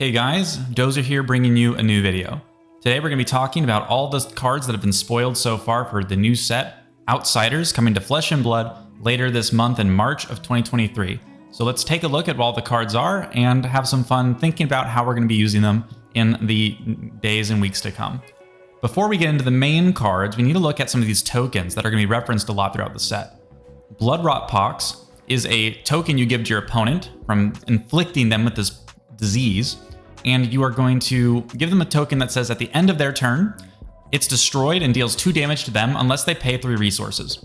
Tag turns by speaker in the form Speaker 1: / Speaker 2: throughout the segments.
Speaker 1: Hey guys, Dozer here bringing you a new video. Today we're going to be talking about all the cards that have been spoiled so far for the new set, Outsiders, coming to Flesh and Blood later this month in March of 2023. So let's take a look at what all the cards are and have some fun thinking about how we're going to be using them in the days and weeks to come. Before we get into the main cards, we need to look at some of these tokens that are going to be referenced a lot throughout the set. Bloodrot Pox is a token you give to your opponent from inflicting them with this disease, and you are going to give them a token that says at the end of their turn, it's destroyed and deals 2 damage to them unless they pay 3 resources.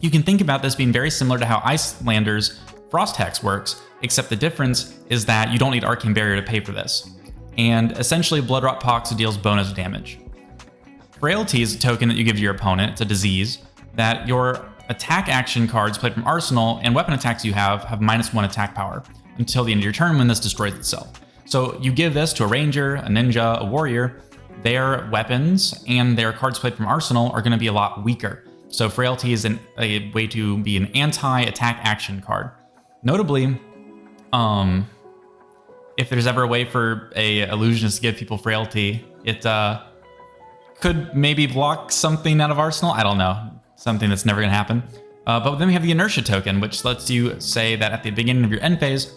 Speaker 1: You can think about this being very similar to how Icelander's Frost Hex works, except the difference is that you don't need Arcane Barrier to pay for this. And essentially, Bloodrot Pox deals bonus damage. Frailty is a token that you give to your opponent. It's a disease that your attack action cards played from Arsenal and weapon attacks you have -1 attack power until the end of your turn when this destroys itself. So you give this to a ranger, a ninja, a warrior. Their weapons and their cards played from Arsenal are going to be a lot weaker. So Frailty is a way to be an anti-attack action card. Notably, if there's ever a way for a illusionist to give people Frailty, it could maybe block something out of Arsenal. I don't know. Something that's never going to happen. But then we have the Inertia token, which lets you say that at the beginning of your end phase,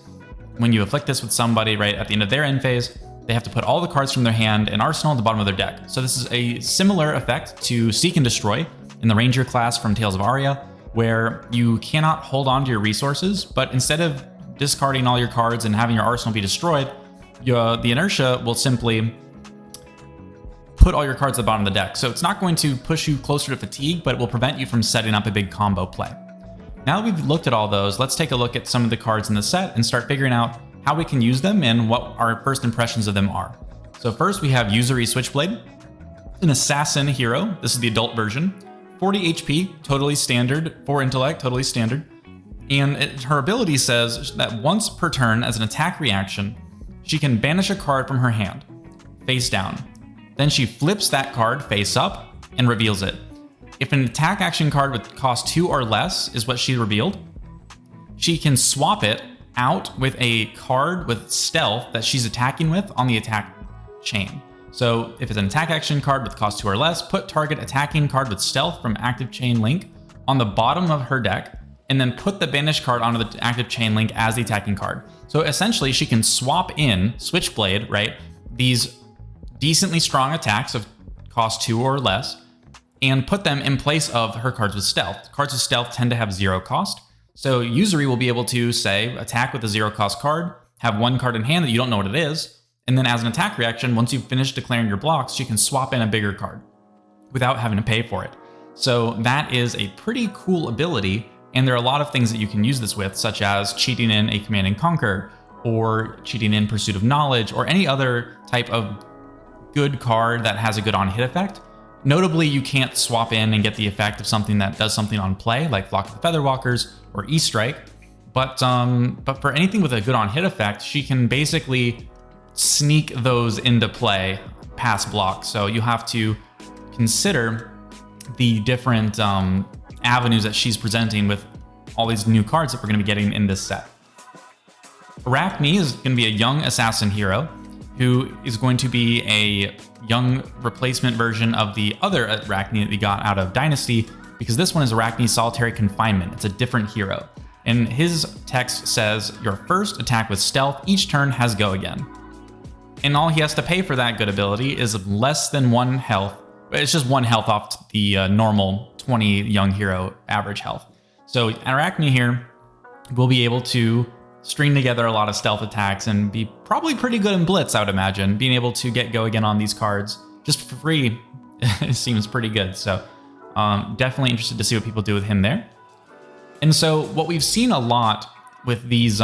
Speaker 1: when you afflict this with somebody right at the end of their end phase, they have to put all the cards from their hand and Arsenal at the bottom of their deck. So this is a similar effect to Seek and Destroy in the Ranger class from Tales of Aria, where you cannot hold on to your resources, but instead of discarding all your cards and having your Arsenal be destroyed, the Inertia will simply put all your cards at the bottom of the deck. So it's not going to push you closer to fatigue, but it will prevent you from setting up a big combo play. Now that we've looked at all those, let's take a look at some of the cards in the set and start figuring out how we can use them and what our first impressions of them are. So first we have Usury Switchblade, an assassin hero. This is the adult version. 40 HP, totally standard. 4 intellect, totally standard. And her ability says that once per turn as an attack reaction, she can banish a card from her hand, face down. Then she flips that card face up and reveals it. If an attack action card with cost 2 or less is what she revealed, she can swap it out with a card with stealth that she's attacking with on the attack chain. So if it's an attack action card with cost 2 or less, put target attacking card with stealth from active chain link on the bottom of her deck, and then put the banished card onto the active chain link as the attacking card. So essentially she can swap in Switchblade, right? These decently strong attacks of cost 2 or less, and put them in place of her cards with stealth. Cards with stealth tend to have 0 cost. So Usury will be able to say, attack with a 0 cost card, have 1 card in hand that you don't know what it is, and then as an attack reaction, once you've finished declaring your blocks, you can swap in a bigger card without having to pay for it. So that is a pretty cool ability, and there are a lot of things that you can use this with, such as cheating in a Command and Conquer, or cheating in Pursuit of Knowledge, or any other type of good card that has a good on-hit effect. Notably, you can't swap in and get the effect of something that does something on play, like Flock of the Featherwalkers or E-Strike. But for anything with a good on-hit effect, she can basically sneak those into play past block. So you have to consider the different avenues that she's presenting with all these new cards that we're going to be getting in this set. Arachne is going to be a young assassin hero who is going to be a young replacement version of the other Arachne that we got out of Dynasty, because this one is Arachne Solitary Confinement. It's a different hero. And his text says, your first attack with stealth each turn has go again. And all he has to pay for that good ability is less than 1 health. It's just 1 health off the normal 20 young hero average health. So Arachne here will be able to string together a lot of stealth attacks and be probably pretty good in Blitz, I would imagine. Being able to get go again on these cards just for free it seems pretty good. So definitely interested to see what people do with him there. And so what we've seen a lot with these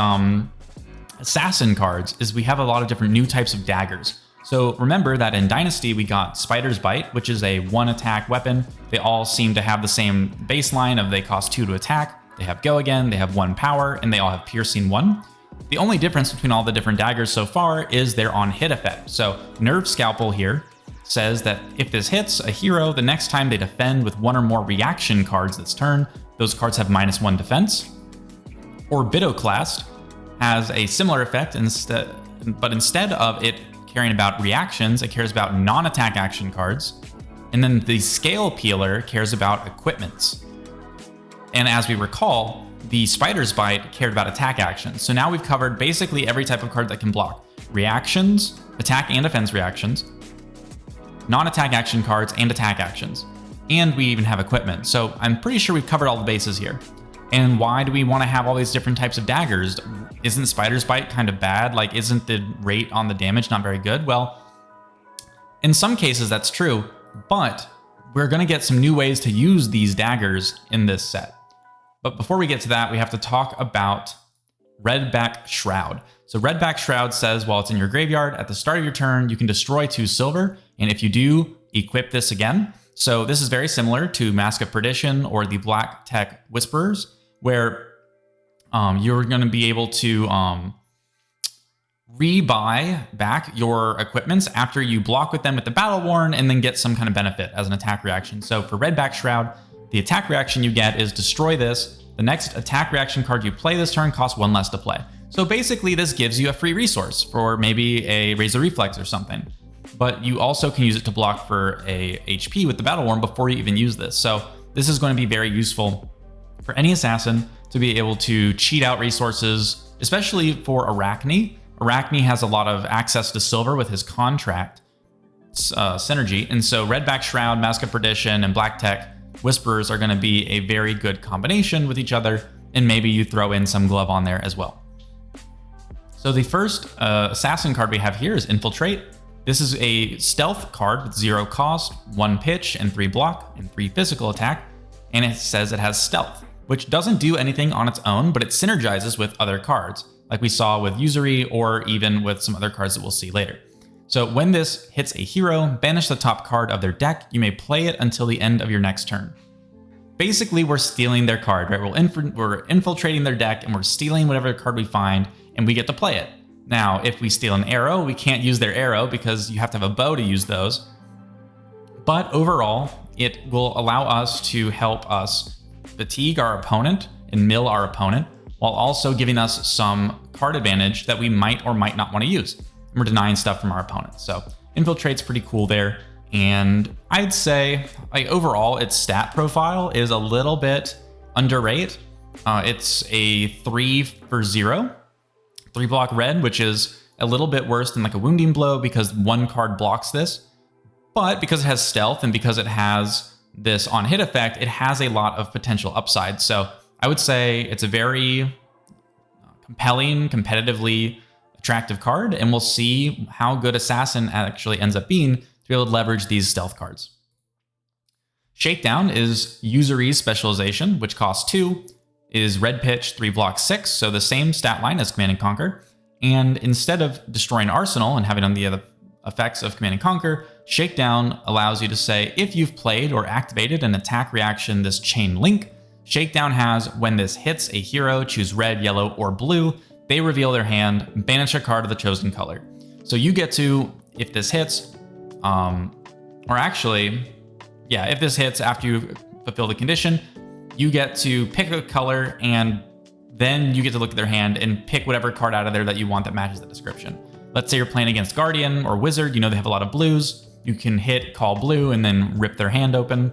Speaker 1: assassin cards is we have a lot of different new types of daggers. So remember that in Dynasty we got Spider's Bite, which is a 1 attack weapon. They all seem to have the same baseline of they cost 2 to attack. They have go again, they have 1 power, and they all have piercing 1. The only difference between all the different daggers so far is their on-hit effect. So Nerve Scalpel here says that if this hits a hero, the next time they defend with 1 or more reaction cards this turn, those cards have -1 defense. Orbitoclast has a similar effect, and But instead of it caring about reactions, it cares about non-attack action cards. And then the Scale Peeler cares about equipments. And as we recall, the Spider's Bite cared about attack actions. So now we've covered basically every type of card that can block. Reactions, attack and defense reactions, non-attack action cards, and attack actions. And we even have equipment. So I'm pretty sure we've covered all the bases here. And why do we want to have all these different types of daggers? Isn't Spider's Bite kind of bad? Like, isn't the rate on the damage not very good? Well, in some cases that's true, but we're going to get some new ways to use these daggers in this set. But before we get to that, we have to talk about Red Back Shroud. So Red Back Shroud says while it's in your graveyard, at the start of your turn, you can destroy 2 silver. And if you do, equip this again. So this is very similar to Mask of Perdition or the Black Tech Whisperers, where you're going to be able to rebuy back your equipments after you block with them with the Battle Worn and then get some kind of benefit as an attack reaction. So for Red Back Shroud, the attack reaction you get is destroy this. The next attack reaction card you play this turn costs 1 less to play. So basically this gives you a free resource for maybe a Razor Reflex or something. But you also can use it to block for a HP with the Battle Worn before you even use this. So this is going to be very useful for any assassin to be able to cheat out resources, especially for Arachne. Arachne has a lot of access to silver with his contract synergy. And so Red Back Shroud, Mask of Perdition, and Black Tech Whisperers are going to be a very good combination with each other. And maybe you throw in some glove on there as well. So the first assassin card we have here is Infiltrate. This is a stealth card with 0 cost, 1 pitch, and 3 block, and 3 physical attack. And it says it has stealth, which doesn't do anything on its own, but it synergizes with other cards, like we saw with Usury or even with some other cards that we'll see later. So when this hits a hero, banish the top card of their deck. You may play it until the end of your next turn. Basically, we're stealing their card, right? We're infiltrating their deck and we're stealing whatever card we find and we get to play it. Now, if we steal an arrow, we can't use their arrow because you have to have a bow to use those. But overall, it will allow us to help us fatigue our opponent and mill our opponent while also giving us some card advantage that we might or might not want to use. And we're denying stuff from our opponent. So Infiltrate's pretty cool there. And I'd say like overall, its stat profile is a little bit underrated. It's a 3 for 0. 3 block red, which is a little bit worse than like a Wounding Blow because 1 card blocks this. But because it has stealth and because it has this on hit effect, it has a lot of potential upside. So I would say it's a very compelling, competitively attractive card. And we'll see how good Assassin actually ends up being to be able to leverage these stealth cards. Shakedown is Usury's specialization, which costs 2. Is red pitch, 3 block 6, so the same stat line as Command and Conquer. And instead of destroying Arsenal and having on the other effects of Command and Conquer, Shakedown allows you to say, if you've played or activated an attack reaction this chain link, Shakedown has, when this hits a hero, choose red, yellow, or blue, they reveal their hand, banish a card of the chosen color. So you get to, if this hits, if this hits after you fulfill the condition, you get to pick a color and then you get to look at their hand and pick whatever card out of there that you want that matches the description. Let's say you're playing against Guardian or Wizard, you know they have a lot of blues. You can hit call blue and then rip their hand open.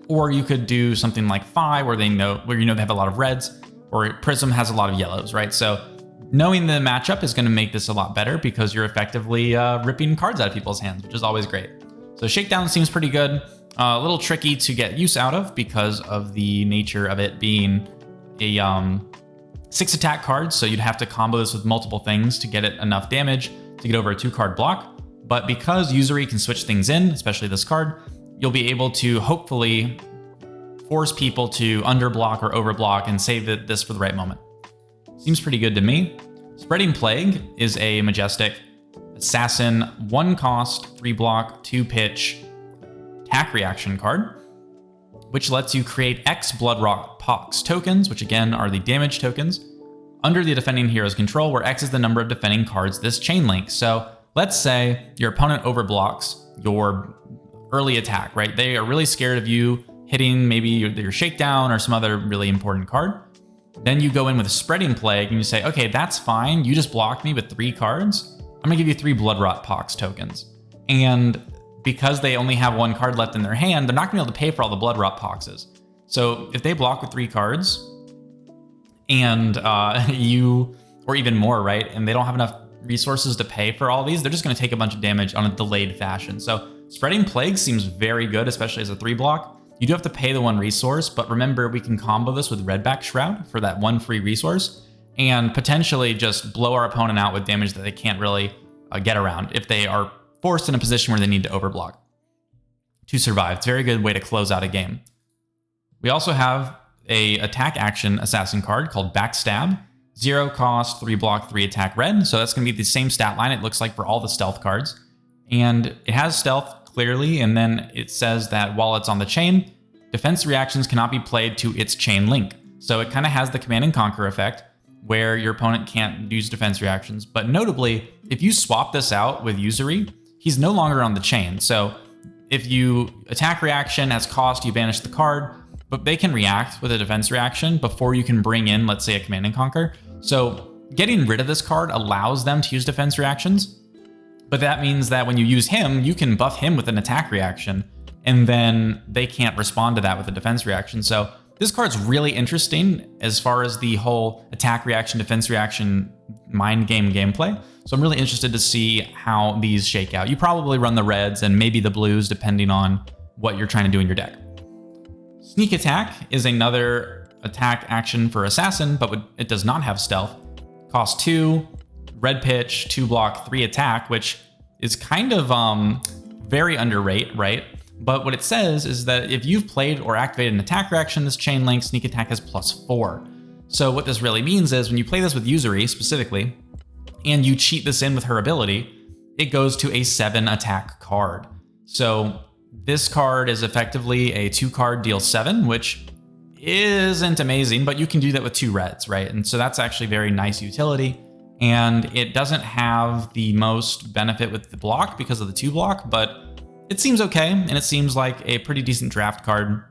Speaker 1: Or you could do something like Phi where you know they have a lot of reds, or Prism has a lot of yellows, right? So knowing the matchup is going to make this a lot better because you're effectively ripping cards out of people's hands, which is always great. So Shakedown seems pretty good. A little tricky to get use out of because of the nature of it being a 6 attack card. So you'd have to combo this with multiple things to get it enough damage to get over a 2-card block. But because Usury can switch things in, especially this card, you'll be able to hopefully force people to underblock or overblock and save this for the right moment. Seems pretty good to me. Spreading Plague is a majestic assassin, 1 cost, 3 block, 2 pitch, attack reaction card, which lets you create X Bloodrock Pox tokens, which again are the damage tokens, under the defending hero's control, where X is the number of defending cards this chain link. So let's say your opponent overblocks your early attack, right? They are really scared of you hitting maybe your Shakedown or some other really important card. Then you go in with a Spreading Plague and you say, okay, that's fine. You just blocked me with 3 cards. I'm gonna give you 3 Bloodrot Pox tokens. And because they only have 1 card left in their hand, they're not gonna be able to pay for all the Bloodrot Poxes. So if they block with 3 cards and you, or even more, right? And they don't have enough resources to pay for all these, they're just gonna take a bunch of damage on a delayed fashion. So Spreading Plague seems very good, especially as a 3 block. You do have to pay the 1 resource, but remember, we can combo this with Red Back Shroud for that 1 free resource and potentially just blow our opponent out with damage that they can't really get around if they are forced in a position where they need to overblock to survive. It's a very good way to close out a game. We also have a attack action assassin card called Backstab. 0 cost, 3 block, 3 attack red. So that's going to be the same stat line it looks like for all the stealth cards. And it has stealth clearly, and then it says that while it's on the chain, defense reactions cannot be played to its chain link. So it kind of has the Command and Conquer effect, where your opponent can't use defense reactions. But notably, if you swap this out with Usury, he's no longer on the chain. So if you attack reaction has cost, you banish the card, but they can react with a defense reaction before you can bring in, let's say, a Command and Conquer. So getting rid of this card allows them to use defense reactions. But that means that when you use him, you can buff him with an attack reaction, and then they can't respond to that with a defense reaction. So this card's really interesting as far as the whole attack reaction, defense reaction, mind game gameplay. So I'm really interested to see how these shake out. You probably run the reds and maybe the blues, depending on what you're trying to do in your deck. Sneak Attack is another attack action for Assassin, but it does not have stealth. Cost 2. Red pitch, 2 block, 3 attack, which is kind of very underrated, right? But what it says is that if you've played or activated an attack reaction, this chain link Sneak Attack has +4. So what this really means is when you play this with Usury specifically, and you cheat this in with her ability, it goes to a 7 attack card. So this card is effectively a 2 card deal 7, which isn't amazing, but you can do that with 2 reds, right? And so that's actually very nice utility. And it doesn't have the most benefit with the block because of the 2 block, but it seems okay, and it seems like a pretty decent draft card.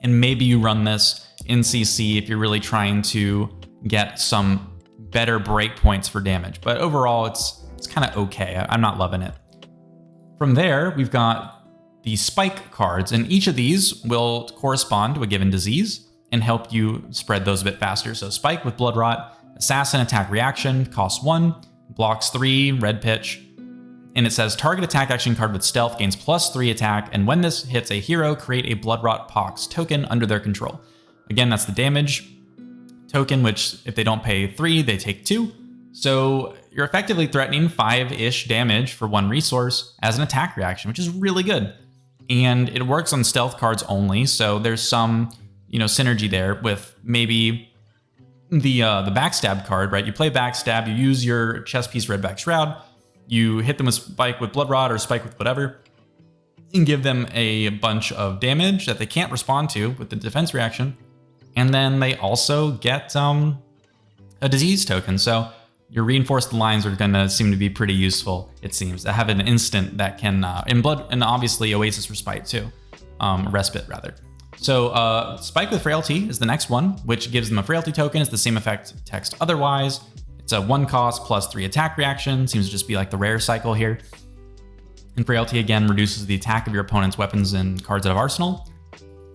Speaker 1: And maybe you run this in CC if you're really trying to get some better breakpoints for damage. But overall, it's kind of okay. I'm not loving it. From there, we've got the spike cards, and each of these will correspond to a given disease and help you spread those a bit faster. So spike with Blood Rot, Assassin attack reaction, costs 1, blocks 3, red pitch, and it says target attack action card with stealth gains +3 attack, and when this hits a hero, create a Bloodrot Pox token under their control. Again, that's the damage token, which if they don't pay 3, they take 2. So you're effectively threatening 5-ish damage for 1 resource as an attack reaction, which is really good. And it works on stealth cards only, so there's some, synergy there with maybe the Backstab card, right? You play Backstab, you use your chest piece Red Back Shroud, you hit them with Spike with Blood Rot or Spike with whatever, and give them a bunch of damage that they can't respond to with the defense reaction. And then they also get a disease token. So your reinforced lines are going to seem to be pretty useful, it seems. I have an instant that can, and obviously Oasis Respite too, Respite rather. So Spike with Frailty is the next one, which gives them a Frailty token. It's the same effect text otherwise. It's a 1 cost +3 attack reaction. Seems to just be like the rare cycle here. And Frailty again reduces the attack of your opponent's weapons and cards out of arsenal.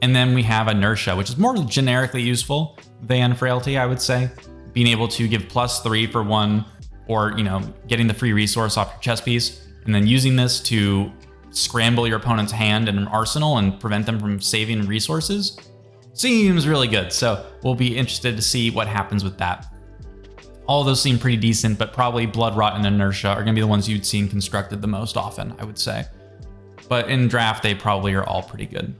Speaker 1: And then we have Inertia, which is more generically useful than Frailty, I would say. Being able to give +3 for 1, or getting the free resource off your chest piece, and then using this to scramble your opponent's hand and arsenal and prevent them from saving resources seems really good. So we'll be interested to see what happens with that. All of those seem pretty decent, but probably Blood Rot and Inertia are going to be the ones you'd seen constructed the most often, I would say. But in draft, they probably are all pretty good.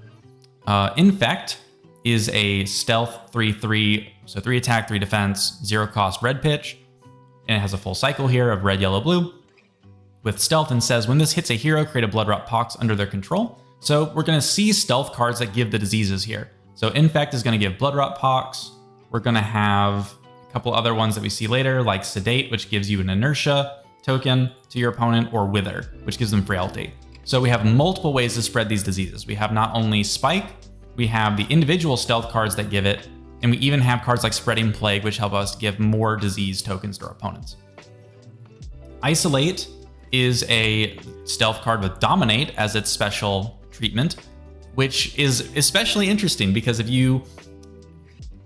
Speaker 1: Infect is a stealth 3/3, so 3 attack, 3 defense, 0 cost red pitch, and it has a full cycle here of red, yellow, blue with stealth, and says when this hits a hero, create a Bloodrot Pox under their control. So we're going to see stealth cards that give the diseases here. So Infect is going to give Bloodrot Pox. We're going to have a couple other ones that we see later, like Sedate, which gives you an Inertia token to your opponent, or Wither, which gives them Frailty. So we have multiple ways to spread these diseases. We have not only Spike, we have the individual stealth cards that give it, And we even have cards like Spreading Plague, which help us give more disease tokens to our opponents. Isolate is a stealth card with Dominate as its special treatment, which is especially interesting because if you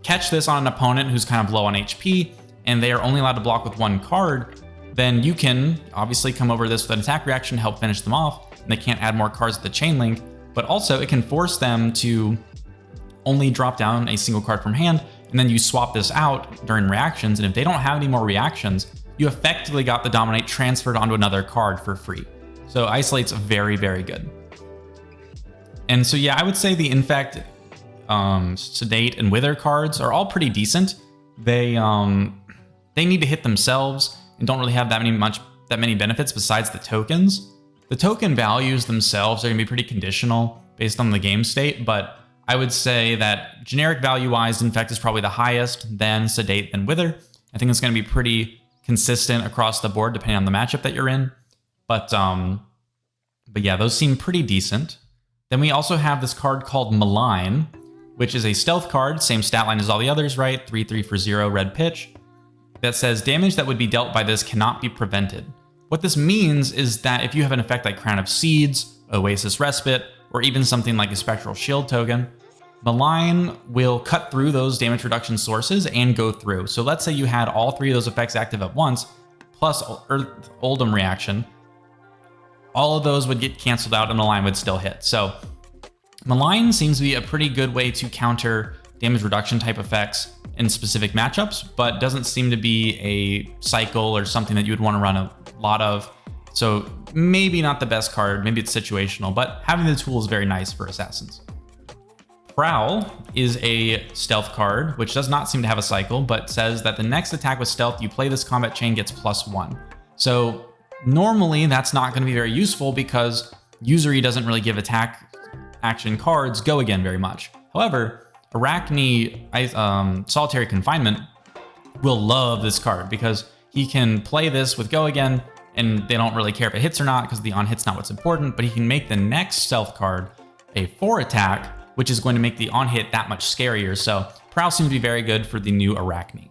Speaker 1: catch this on an opponent who's kind of low on HP and they are only allowed to block with one card, then you can obviously come over this with an attack reaction, help finish them off, and they can't add more cards to the chain link, but also it can force them to only drop down a single card from hand, and then you swap this out during reactions, and if they don't have any more reactions, you effectively got the Dominate transferred onto another card for free. So Isolate's very, very good. And so yeah, I would say the Infect, Sedate, and Wither cards are all pretty decent. They need to hit themselves and don't really have that many benefits besides the tokens. The token values themselves are gonna be pretty conditional based on the game state, but I would say that generic value-wise, Infect is probably the highest, then Sedate, then Wither. I think it's gonna be pretty consistent across the board depending on the matchup that you're in. But yeah, those seem pretty decent. Then we also have this card called Malign, which is a stealth card, same stat line as all the others, right? 3/3 for 0, red pitch. That says damage that would be dealt by this cannot be prevented. What this means is that if you have an effect like Crown of Seeds, Oasis Respite, or even something like a Spectral Shield token, Malign will cut through those damage reduction sources and go through. So let's say you had all three of those effects active at once, plus Earth Oldham reaction, all of those would get canceled out and Malign would still hit. So Malign seems to be a pretty good way to counter damage reduction type effects in specific matchups, but doesn't seem to be a cycle or something that you would want to run a lot of. So maybe not the best card, maybe it's situational, but having the tool is very nice for assassins. Prowl is a stealth card, which does not seem to have a cycle, but says that the next attack with stealth you play this combat chain gets +1. So normally that's not going to be very useful because usury doesn't really give attack action cards go again very much. However, Arachne Solitary Confinement will love this card because he can play this with go again and they don't really care if it hits or not because the on hit's not what's important, but he can make the next stealth card a 4 attack, which is going to make the on hit that much scarier. So Prowl seems to be very good for the new Arachne.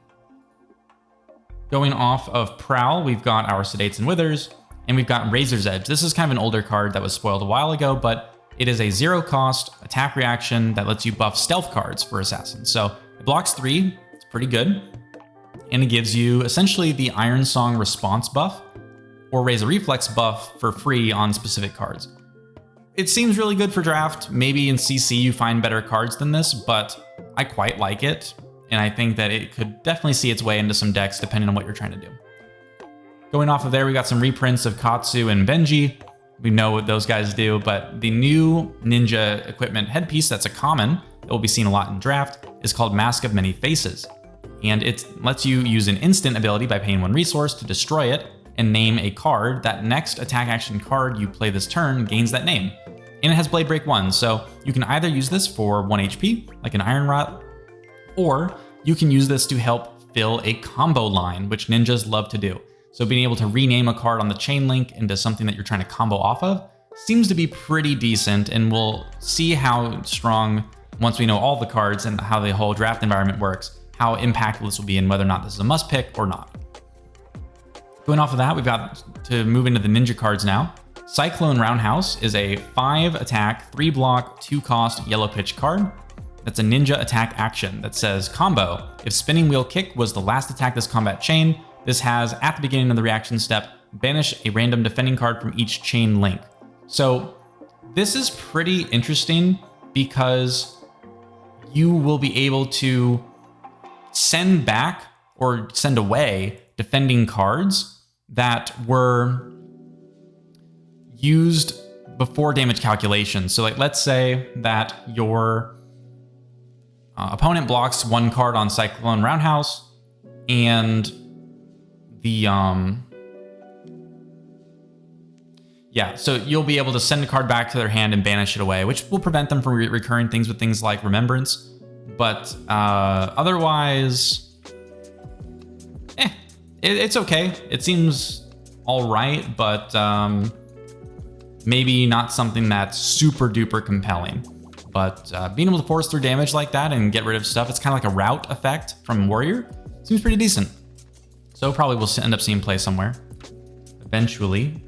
Speaker 1: Going off of Prowl, we've got our Sedates and Withers, and we've got Razor's Edge. This is kind of an older card that was spoiled a while ago, but it is a 0-cost attack reaction that lets you buff stealth cards for assassins. So it blocks 3, it's pretty good, and it gives you essentially the Iron Song response buff or Razor Reflex buff for free on specific cards. It seems really good for draft. Maybe in CC you find better cards than this, but I quite like it, and I think that it could definitely see its way into some decks depending on what you're trying to do. Going off of there, we got some reprints of Katsu and Benji. We know what those guys do, but the new ninja equipment headpiece that's a common that will be seen a lot in draft is called Mask of Many Faces. And it lets you use an instant ability by paying 1 resource to destroy it and name a card. That next attack action card you play this turn gains that name. And it has Blade Break 1, so you can either use this for 1 HP, like an Iron Rot, or you can use this to help fill a combo line, which ninjas love to do. So being able to rename a card on the chain link into something that you're trying to combo off of seems to be pretty decent, and we'll see how strong, once we know all the cards and how the whole draft environment works, how impactful this will be and whether or not this is a must pick or not. Going off of that, we've got to move into the ninja cards now. Cyclone Roundhouse is a 5-attack, 3-block, 2-cost yellow pitch card. That's a ninja attack action that says combo. If Spinning Wheel Kick was the last attack this combat chain, this has, at the beginning of the reaction step, banish a random defending card from each chain link. So this is pretty interesting because you will be able to send back or send away defending cards that were used before damage calculation. So like, let's say that your opponent blocks 1 card on Cyclone Roundhouse and so you'll be able to send a card back to their hand and banish it away, which will prevent them from recurring things with things like Remembrance. But otherwise, it's okay. It seems all right, but maybe not something that's super duper compelling. But being able to force through damage like that and get rid of stuff, it's kind of like a rout effect from Warrior. Seems pretty decent. So probably we'll end up seeing play somewhere eventually.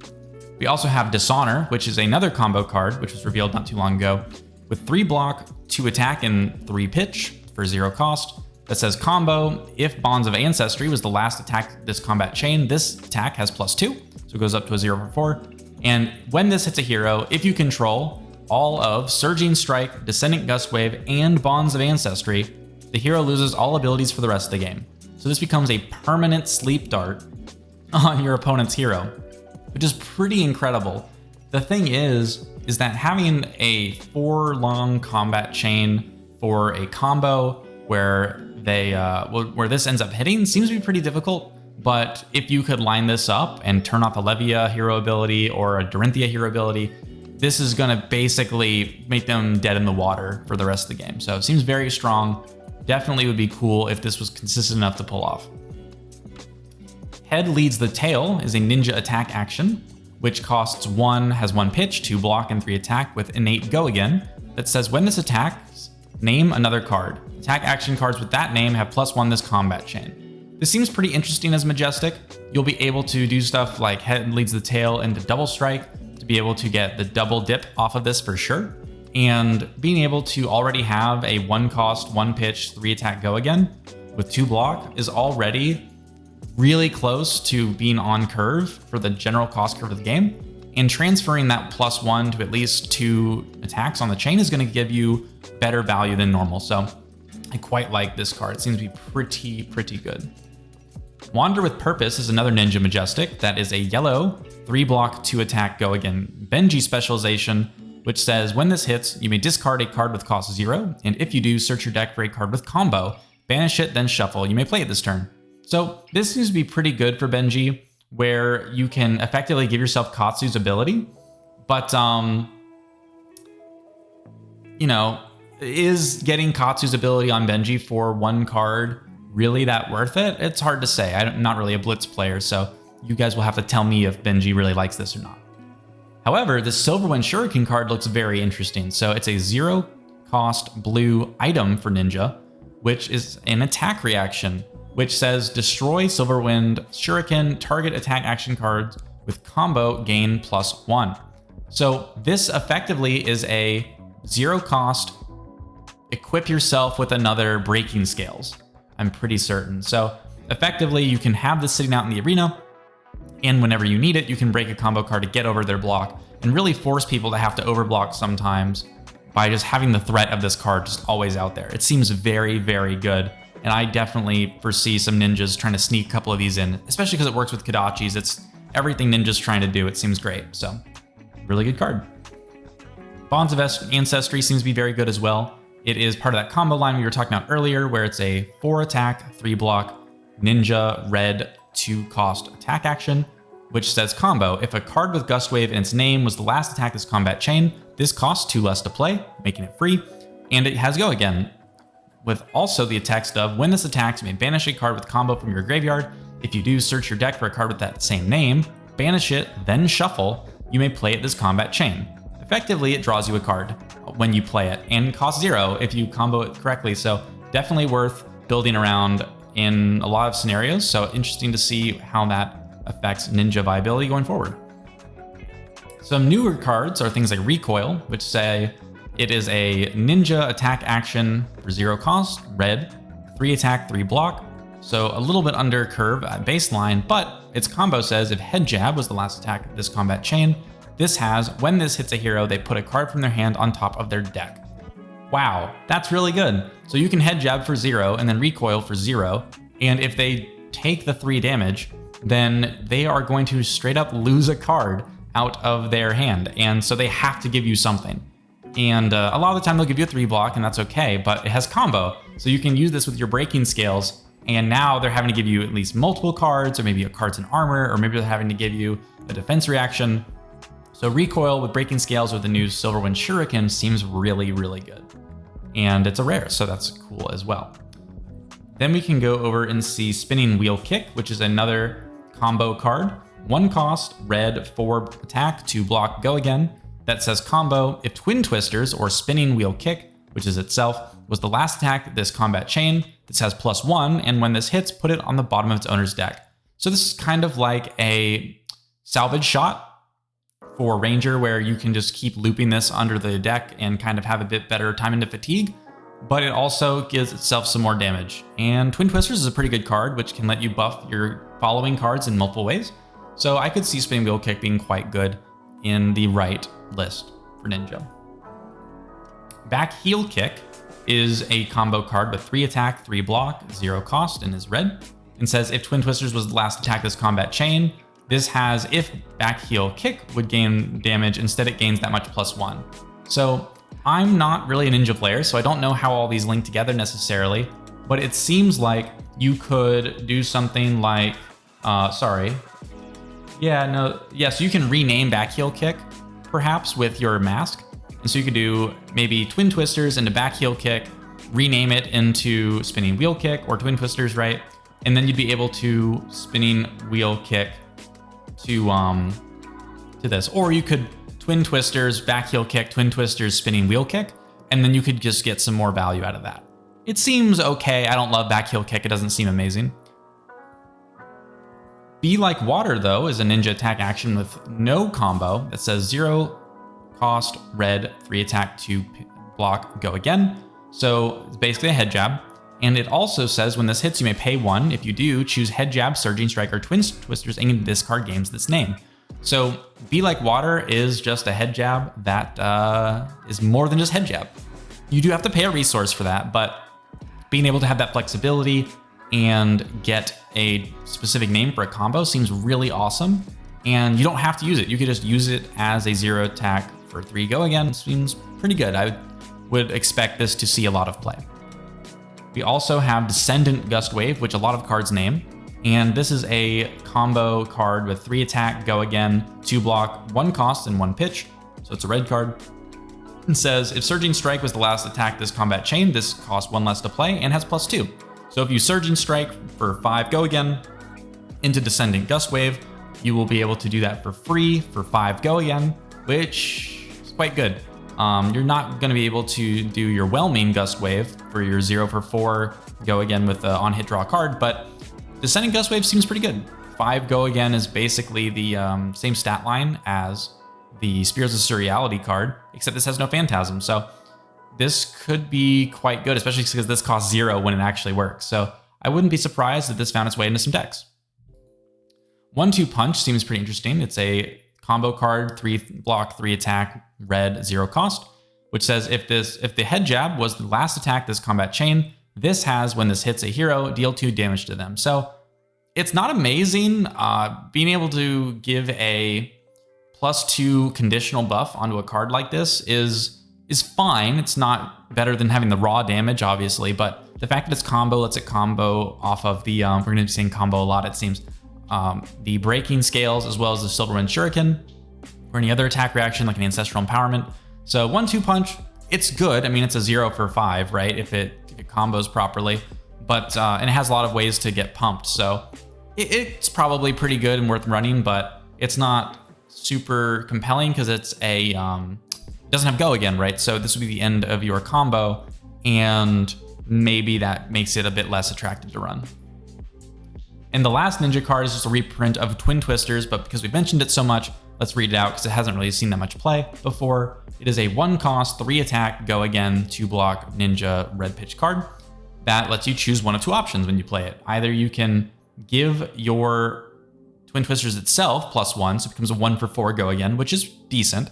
Speaker 1: We also have Dishonor, which is another combo card, which was revealed not too long ago, with 3 block, 2 attack, and 3 pitch for 0 cost. That says combo, if Bonds of Ancestry was the last attack this combat chain, this attack has +2, so it goes up to a 0 for 4. And when this hits a hero, if you control all of Surging Strike, Descendant Gust Wave, and Bonds of Ancestry, the hero loses all abilities for the rest of the game. So this becomes a permanent sleep dart on your opponent's hero, which is pretty incredible. The thing is that having a 4-long combat chain for a combo where where this ends up hitting seems to be pretty difficult. But if you could line this up and turn off a Levia hero ability or a Dorinthia hero ability, this is going to basically make them dead in the water for the rest of the game. So it seems very strong. Definitely would be cool if this was consistent enough to pull off. Head Leads the Tail is a ninja attack action, which costs 1, has 1 pitch, 2 block, and 3 attack with innate Go Again. That says when this attacks, name another card. Attack action cards with that name have +1 this combat chain. This seems pretty interesting as Majestic. You'll be able to do stuff like Head Leads the Tail into Double Strike to be able to get the double dip off of this for sure. And being able to already have a 1 cost, 1 pitch, 3 attack Go Again with 2 block is already really close to being on curve for the general cost curve of the game. And transferring that +1 to at least 2 attacks on the chain is going to give you better value than normal. So I quite like this card. It seems to be pretty good. Wander with Purpose is another Ninja Majestic that is a yellow 3 block 2 attack Go Again Benji specialization, which says when this hits, you may discard a card with cost 0, and if you do, search your deck for a card with combo, banish it, then shuffle. You may play it this turn. So this seems to be pretty good for Benji, where you can effectively give yourself Katsu's ability, but you know, is getting Katsu's ability on Benji for 1 card really that worth it? It's hard to say. I'm not really a Blitz player, so you guys will have to tell me if Benji really likes this or not. However, the Silverwind Shuriken card looks very interesting. So it's a 0 cost blue item for Ninja, which is an attack reaction, which says destroy Silverwind Shuriken target attack action cards with combo gain +1. So this effectively is a 0 cost equip yourself with another breaking scales. I'm pretty certain. So effectively you can have this sitting out in the arena, and whenever you need it, you can break a combo card to get over their block and really force people to have to overblock sometimes by just having the threat of this card just always out there. It seems very good. And I definitely foresee some ninjas trying to sneak a couple of these in, especially because it works with Kodachis. It's everything ninja's trying to do. It seems great. So really good card. Bonds of Ancestry seems to be very good as well. It is part of that combo line we were talking about earlier, where it's a 4 attack, 3 block, ninja, red, 2 cost attack action, which says combo. If a card with Gust Wave in its name was the last attack this combat chain, this costs 2 less to play, making it free, and it has Go Again, with also the text of when this attacks, you may banish a card with combo from your graveyard. If you do, search your deck for a card with that same name, banish it, then shuffle. You may play it this combat chain. Effectively, it draws you a card when you play it, and costs 0 if you combo it correctly. So definitely worth building around in a lot of scenarios. So interesting to see how that affects Ninja viability going forward. Some newer cards are things like Recoil, which say it is a ninja attack action for 0 cost, red, 3 attack, 3 block. So a little bit under curve at baseline, but its combo says if Head Jab was the last attack of this combat chain, this has, when this hits a hero, they put a card from their hand on top of their deck. Wow, that's really good. So you can Head Jab for 0 and then Recoil for 0. And if they take the 3 damage, then they are going to straight up lose a card out of their hand. And so they have to give you something. And a lot of the time they'll give you a 3 block and that's okay, but it has combo. So you can use this with your breaking scales. And now they're having to give you at least multiple cards, or maybe a cards in armor, or maybe they're having to give you a defense reaction. So Recoil with breaking scales with the new Silverwind Shuriken seems really good. And it's a rare, so that's cool as well. Then we can go over and see Spinning Wheel Kick, which is another combo card. 1 cost, red, 4 attack, 2 block, Go Again. that says combo, if Twin Twisters or Spinning Wheel Kick, which is itself, was the last attack this combat chain, this has +1, and when this hits, put it on the bottom of its owner's deck. So this is kind of like a salvage shot for Ranger, where you can just keep looping this under the deck and kind of have a bit better time into fatigue, but it also gives itself some more damage. And Twin Twisters is a pretty good card, which can let you buff your following cards in multiple ways. So I could see Spinning Wheel Kick being quite good in the right list for Ninja. Back Heel Kick is a combo card with 3 attack, 3 block, 0 cost, and is red. And says if Twin Twisters was the last attack this combat chain, this has if Back Heel Kick would gain damage, instead it gains that much +1. So I'm not really a Ninja player, so I don't know how all these link together necessarily, but it seems like you could do something like, so you can rename Back Heel Kick perhaps with your mask. And so you could do maybe Twin Twisters into Back Heel Kick, rename it into Spinning Wheel Kick or Twin Twisters, right? And then you'd be able to Spinning Wheel Kick to this. Or you could Twin Twisters, Back Heel Kick, Twin Twisters, Spinning Wheel Kick, and then you could just get some more value out of that. It seems okay. I don't love Back Heel Kick. It doesn't seem amazing. Be Like Water, though, is a ninja attack action with no combo that says 0 cost, red, 3 attack, 2 block, go again. So it's basically a head jab. And it also says when this hits, you may pay 1. If you do, choose head jab, surging strike, or twin twisters, and discard games this name. So Be Like Water is just a head jab that is more than just head jab. You do have to pay a resource for that, but being able to have that flexibility and get a specific name for a combo seems really awesome. And you don't have to use it. You could just use it as a 0 attack for 3 go again. It seems pretty good. I would expect this to see a lot of play. We also have Descendant Gust Wave, which a lot of cards name. And this is a combo card with 3 attack, go again, 2 block, 1 cost, and 1 pitch. So it's a red card. It says, if Surging Strike was the last attack this combat chain, this costs 1 less to play and has +2. So if you Surging Strike for 5 go again into Descendant Gust Wave, you will be able to do that for free for 5 go again, which is quite good. You're not going to be able to do your Whelming Gust Wave for your 0 for 4 go again with the on hit draw card, but Descending Gust Wave seems pretty good. 5 go again is basically the same stat line as the Spears of Surreality card, except this has no Phantasm. So this could be quite good, especially because this costs 0 when it actually works. So I wouldn't be surprised if this found its way into some decks. 1-2 Punch seems pretty interesting. It's a combo card, 3 block, 3 attack, red, 0 cost, which says if the head jab was the last attack this combat chain, this has when this hits a hero, deal 2 damage to them. So it's not amazing. Being able to give a +2 conditional buff onto a card like this is fine. It's not better than having the raw damage, obviously, but the fact that it's combo lets it combo off of the, we're going to be saying combo a lot, it seems, the breaking scales, as well as the Silverwind Shuriken, or any other attack reaction like an Ancestral Empowerment. So 1-2 Punch, it's good. I mean, it's a 0 for 5, right? If it combos properly, but and it has a lot of ways to get pumped. So it's probably pretty good and worth running, but it's not super compelling because it's a doesn't have go again, right? So this would be the end of your combo, and maybe that makes it a bit less attractive to run. And the last ninja card is just a reprint of Twin Twisters, but because we mentioned it so much, let's read it out because it hasn't really seen that much play before. It is a 1 cost, 3 attack, go again, 2 block ninja red pitch card that lets you choose one of 2 options when you play it. Either you can give your Twin Twisters itself +1, so it becomes a 1 for 4 go again, which is decent.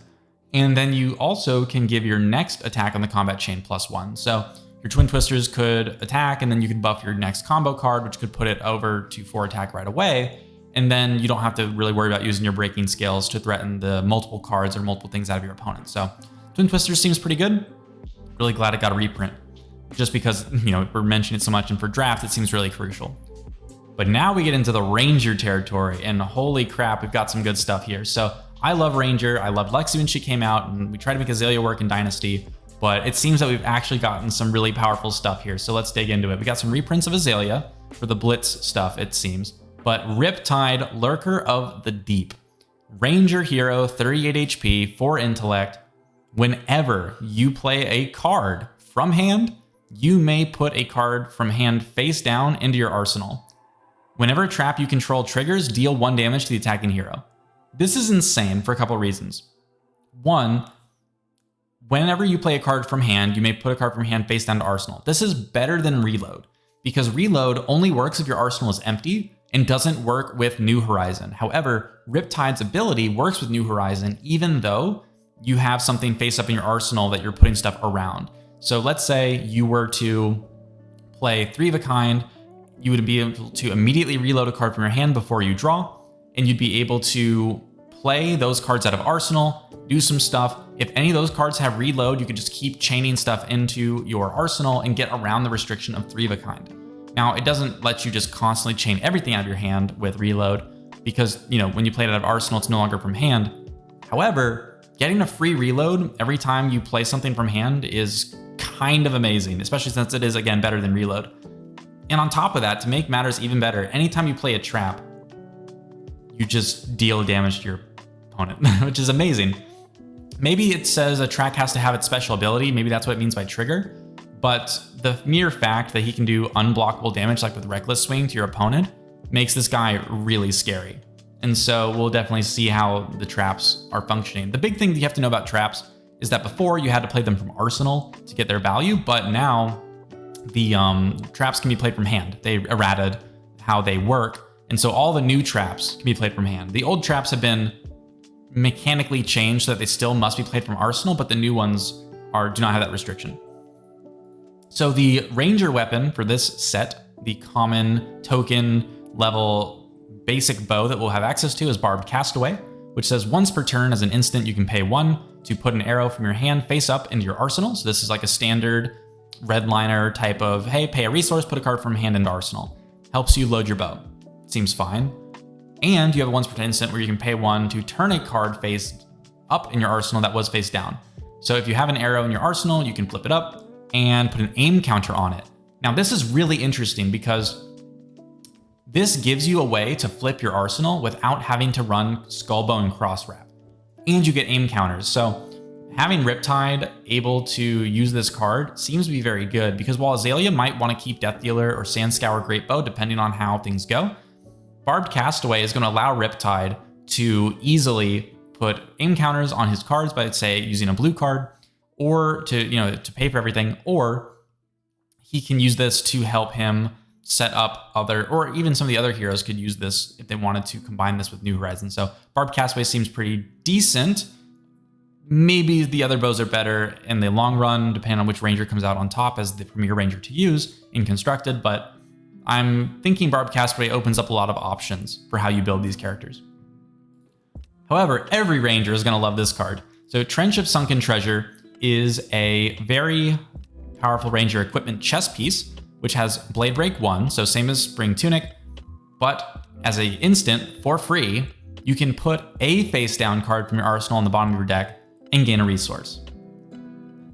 Speaker 1: And then you also can give your next attack on the combat chain +1. So your Twin Twisters could attack, and then you could buff your next combo card, which could put it over to 4 attack right away. And then you don't have to really worry about using your breaking scales to threaten the multiple cards or multiple things out of your opponent. So Twin Twisters seems pretty good. Really glad it got a reprint, just because, you know, we're mentioning it so much, and for draft, it seems really crucial. But now we get into the Ranger territory, and holy crap, we've got some good stuff here. So I love Ranger. I loved Lexi when she came out, and we tried to make Azalea work in Dynasty, but it seems that we've actually gotten some really powerful stuff here. So let's dig into it. We got some reprints of Azalea for the Blitz stuff, it seems. But Riptide, Lurker of the Deep. Ranger hero, 38 HP, 4 intellect. Whenever you play a card from hand, you may put a card from hand face down into your arsenal. Whenever a trap you control triggers, deal 1 damage to the attacking hero. This is insane for a couple reasons. One, whenever you play a card from hand, you may put a card from hand face down to arsenal. This is better than reload, because reload only works if your arsenal is empty and doesn't work with New Horizon. However, Riptide's ability works with New Horizon even though you have something face up in your arsenal that you're putting stuff around. So let's say you were to play 3 of a kind, you would be able to immediately reload a card from your hand before you draw, and you'd be able to play those cards out of arsenal, do some stuff. If any of those cards have reload, you could just keep chaining stuff into your arsenal and get around the restriction of 3 of a kind. Now, it doesn't let you just constantly chain everything out of your hand with reload because, you know, when you play it out of arsenal, it's no longer from hand. However, getting a free reload every time you play something from hand is kind of amazing, especially since it is, again, better than reload. And on top of that, to make matters even better, anytime you play a trap, you just deal damage to your opponent, which is amazing. Maybe it says a trap has to have its special ability. Maybe that's what it means by trigger. But the mere fact that he can do unblockable damage, like with Reckless Swing to your opponent, makes this guy really scary. And so we'll definitely see how the traps are functioning. The big thing that you have to know about traps is that before you had to play them from arsenal to get their value, but now the traps can be played from hand. They errated how they work. And so all the new traps can be played from hand. The old traps have been mechanically changed so that they still must be played from arsenal, but the new ones do not have that restriction. So the ranger weapon for this set, the common token level basic bow that we'll have access to, is Barb Castaway, which says once per turn as an instant, you can pay 1 to put an arrow from your hand face up into your arsenal. So this is like a standard redliner type of, hey, pay a resource, put a card from hand into arsenal. Helps you load your bow. Seems fine. And you have a once per turn instant where you can pay 1 to turn a card face up in your arsenal that was face down. So if you have an arrow in your arsenal, you can flip it up and put an aim counter on it. Now this is really interesting because this gives you a way to flip your arsenal without having to run Skullbow and Cross Wrap. And you get aim counters. So having Riptide able to use this card seems to be very good, because while Azalea might want to keep Death Dealer or Sandscour Great Bow, depending on how things go, Barbed Castaway is going to allow Riptide to easily put aim counters on his cards by, say, using a blue card, or to pay for everything, or he can use this to help him set up or even some of the other heroes could use this if they wanted to combine this with New Horizons. So Barb Castaway seems pretty decent. Maybe the other bows are better in the long run, depending on which ranger comes out on top as the premier ranger to use in Constructed, but I'm thinking Barb Castaway opens up a lot of options for how you build these characters. However, every ranger is going to love this card. So Trench of Sunken Treasure is a very powerful ranger equipment chest piece, which has Blade Break 1, so same as Spring Tunic, but as an instant, for free, you can put a face down card from your arsenal on the bottom of your deck and gain a resource.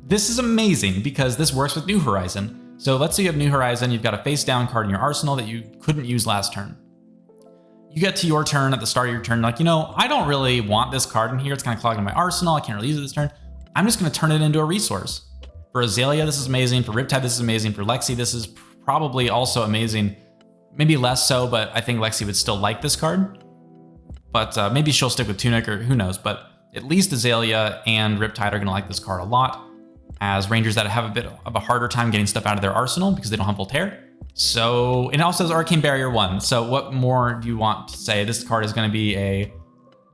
Speaker 1: This is amazing because this works with New Horizon. So let's say you have New Horizon, you've got a face down card in your arsenal that you couldn't use last turn. You get to your turn at the start of your turn, like, I don't really want this card in here. It's kind of clogging my arsenal. I can't really use it this turn. I'm just going to turn it into a resource. For Azalea, this is amazing. For Riptide, this is amazing. For Lexi, this is probably also amazing. Maybe less so, but I think Lexi would still like this card. But maybe she'll stick with Tunic, or who knows. But at least Azalea and Riptide are going to like this card a lot as rangers that have a bit of a harder time getting stuff out of their arsenal because they don't have Voltaire. So, and it also has Arcane Barrier 1. So what more do you want to say? This card is going to be a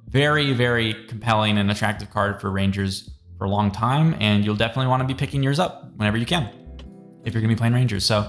Speaker 1: very, very compelling and attractive card for rangers for a long time, and you'll definitely want to be picking yours up whenever you can if you're going to be playing rangers. So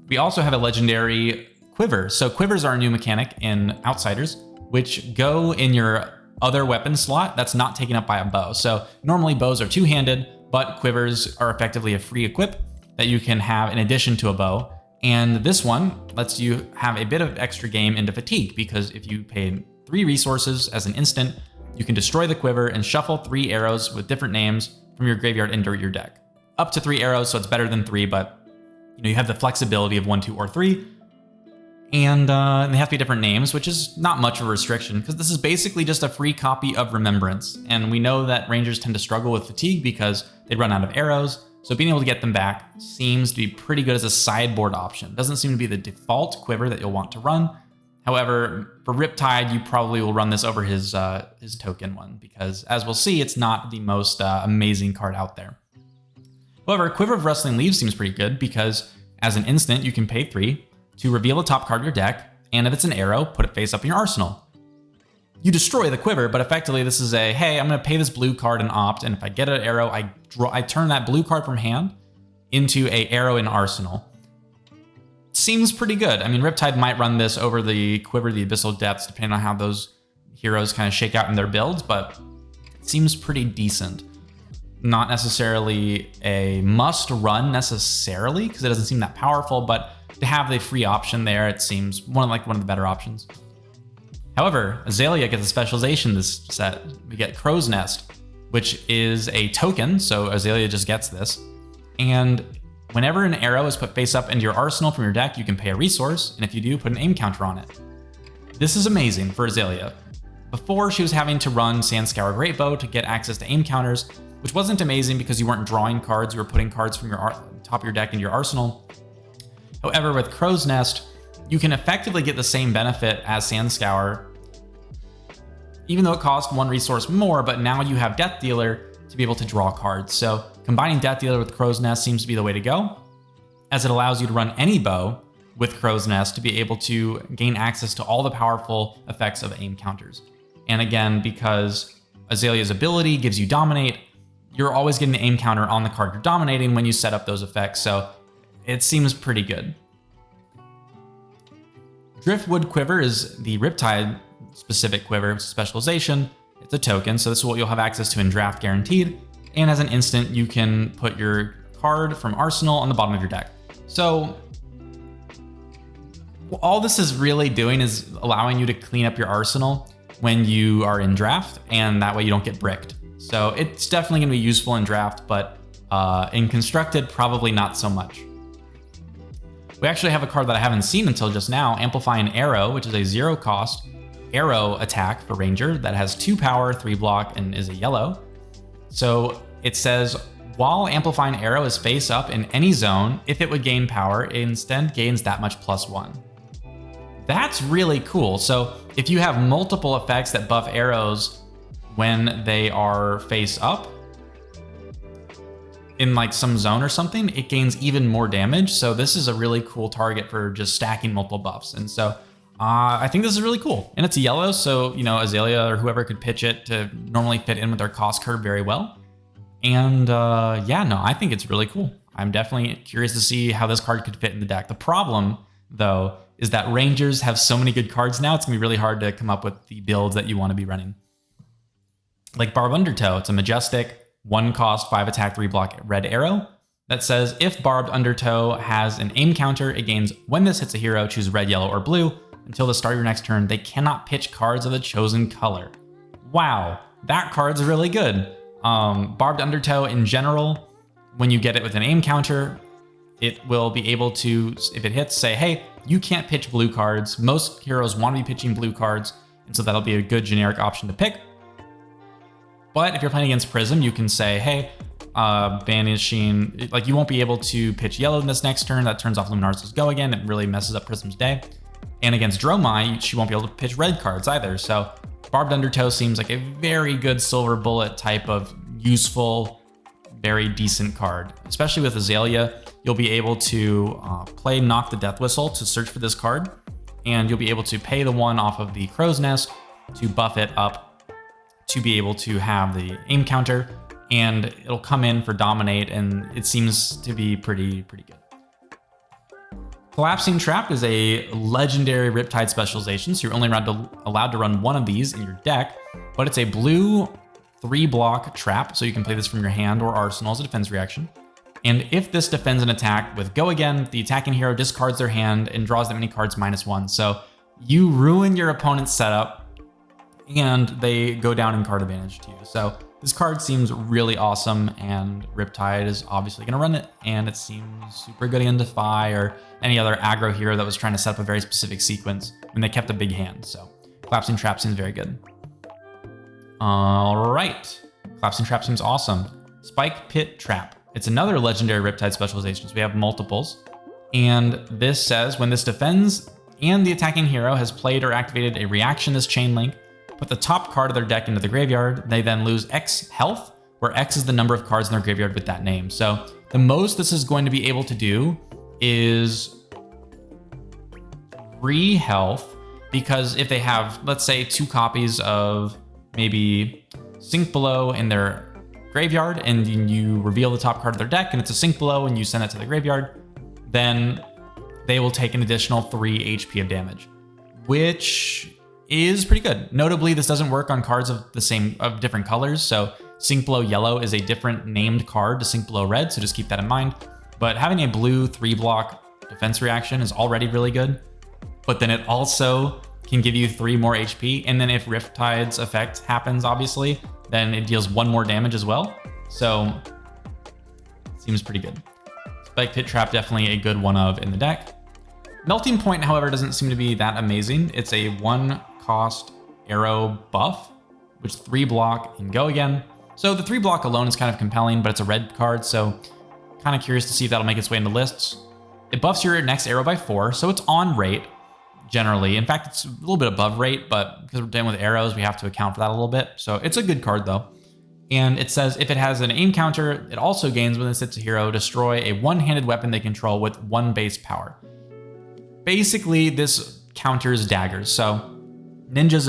Speaker 1: we also have a legendary Quiver. So Quivers are a new mechanic in Outsiders, which go in your other weapon slot that's not taken up by a bow. So normally bows are two-handed, but Quivers are effectively a free equip that you can have in addition to a bow. And this one lets you have a bit of extra game into Fatigue, because if you pay 3 resources as an instant, you can destroy the Quiver and shuffle 3 arrows with different names from your graveyard into your deck. Up to 3 arrows, so it's better than 3, but you have the flexibility of 1, 2, or 3. And they have to be different names, which is not much of a restriction because this is basically just a free copy of Remembrance. And we know that Rangers tend to struggle with fatigue because they run out of arrows. So being able to get them back seems to be pretty good as a sideboard option. Doesn't seem to be the default Quiver that you'll want to run. However, for Riptide, you probably will run this over his token one because, as we'll see, it's not the most amazing card out there. However, Quiver of Rustling Leaves seems pretty good because, as an instant, you can pay 3 to reveal the top card of your deck, and if it's an arrow, put it face up in your arsenal. You destroy the Quiver, but effectively this is a, hey, I'm going to pay this blue card and opt, and if I get an arrow, I turn that blue card from hand into a arrow in arsenal. Seems pretty good. I mean, Riptide might run this over the Quiver, the Abyssal Depths, depending on how those heroes kind of shake out in their builds, but it seems pretty decent. Not necessarily a must run necessarily, because it doesn't seem that powerful, but to have the free option there, it seems one of the better options. However, Azalea gets a specialization this set. We get Crow's Nest, which is a token, so Azalea just gets this. And whenever an arrow is put face up into your arsenal from your deck, you can pay a resource, and if you do, put an aim counter on it. This is amazing for Azalea. Before, she was having to run Sandscour Greatbow to get access to aim counters, which wasn't amazing because you weren't drawing cards, you were putting cards from your top of your deck into your arsenal. However, with Crow's Nest, you can effectively get the same benefit as Sandscour, even though it costs 1 resource more, but now you have Death Dealer to be able to draw cards. So combining Death Dealer with Crow's Nest seems to be the way to go, as it allows you to run any bow with Crow's Nest to be able to gain access to all the powerful effects of aim counters. And again, because Azalea's ability gives you Dominate, you're always getting the aim counter on the card you're dominating when you set up those effects, so it seems pretty good. Driftwood Quiver is the Riptide specific Quiver specialization. It's a token, so this is what you'll have access to in draft guaranteed. And as an instant, you can put your card from Arsenal on the bottom of your deck. So all this is really doing is allowing you to clean up your arsenal when you are in draft, and that way you don't get bricked. So it's definitely going to be useful in draft, but in constructed, probably not so much. We actually have a card that I haven't seen until just now, Amplify an Arrow, which is a 0 cost arrow attack for Ranger that has 2 power, 3 block, and is a yellow. So it says, while Amplify an Arrow is face up in any zone, if it would gain power, it instead gains that much +1. That's really cool. So if you have multiple effects that buff arrows when they are face up in like some zone or something, it gains even more damage. So this is a really cool target for just stacking multiple buffs. And so I think this is really cool. And it's a yellow, so you know, Azalea or whoever could pitch it to normally fit in with their cost curve very well. And yeah, no, I think it's really cool. I'm definitely curious to see how this card could fit in the deck. The problem, though, is that Rangers have so many good cards now, it's gonna be really hard to come up with the builds that you want to be running. Like Barbed Undertow, it's a majestic 1 cost, 5 attack, 3 block red arrow that says if Barbed Undertow has an aim counter, it gains when this hits a hero, choose red, yellow, or blue. Until the start of your next turn, they cannot pitch cards of the chosen color. Wow, that card's really good. Barbed Undertow in general, when you get it with an aim counter, it will be able to, if it hits, say, hey, you can't pitch blue cards. Most heroes want to be pitching blue cards, and so that'll be a good generic option to pick. But if you're playing against Prism, you can say, hey, banishing, like you won't be able to pitch yellow in this next turn. That turns off Luminar's Go again. It really messes up Prism's day. And against Dromai, she won't be able to pitch red cards either. So Barbed Undertow seems like a very good silver bullet type of useful, very decent card. Especially with Azalea, you'll be able to play Knock the Death Whistle to search for this card. And you'll be able to pay the 1 off of the Crow's Nest to buff it up to be able to have the aim counter. And it'll come in for Dominate, and it seems to be pretty good. Collapsing Trap is a legendary Riptide specialization, so you're only allowed to run 1 of these in your deck, but it's a blue 3-block trap, so you can play this from your hand or arsenal as a defense reaction. And if this defends an attack with Go Again, the attacking hero discards their hand and draws that many cards -1. So you ruin your opponent's setup, and they go down in card advantage to you. So This card seems really awesome, and Riptide is obviously going to run it, and it seems super good against Defy or any other aggro hero that was trying to set up a very specific sequence when they kept a big hand. So Collapsing Trap seems very good. All right, Collapsing Trap seems awesome. Spike Pit Trap. It's another legendary Riptide specialization, so we have multiples. And this says when this defends and the attacking hero has played or activated a reaction this chain link, put the top card of their deck into the graveyard. They then lose X health, where X is the number of cards in their graveyard with that name. So the most this is going to be able to do is 3 health, because if they have, let's say, 2 copies of maybe Sink Below in their graveyard, and you reveal the top card of their deck and it's a Sink Below and you send it to the graveyard, then they will take an additional 3 HP of damage, which is pretty good. Notably, this doesn't work on cards of different colors. So Sink Below Yellow is a different named card to Sink Below Red, so just keep that in mind. But having a blue 3-block defense reaction is already really good. But then it also can give you 3 more HP. And then if Riptide's effect happens, obviously, then it deals 1 more damage as well. So it seems pretty good. Spike Pit Trap, definitely a good one of in the deck. Melting Point, however, doesn't seem to be that amazing. It's a 1-cost arrow buff, which 3-block and go again. So the 3-block alone is kind of compelling, but it's a red card, so kind of curious to see if that'll make its way into lists. It buffs your next arrow by 4, so it's on rate, generally. In fact, it's a little bit above rate, but because we're dealing with arrows, we have to account for that a little bit. So it's a good card, though. And it says if it has an aim counter, it also gains when it sits a hero, destroy a one-handed weapon they control with 1 base power. Basically, this counters daggers. So ninjas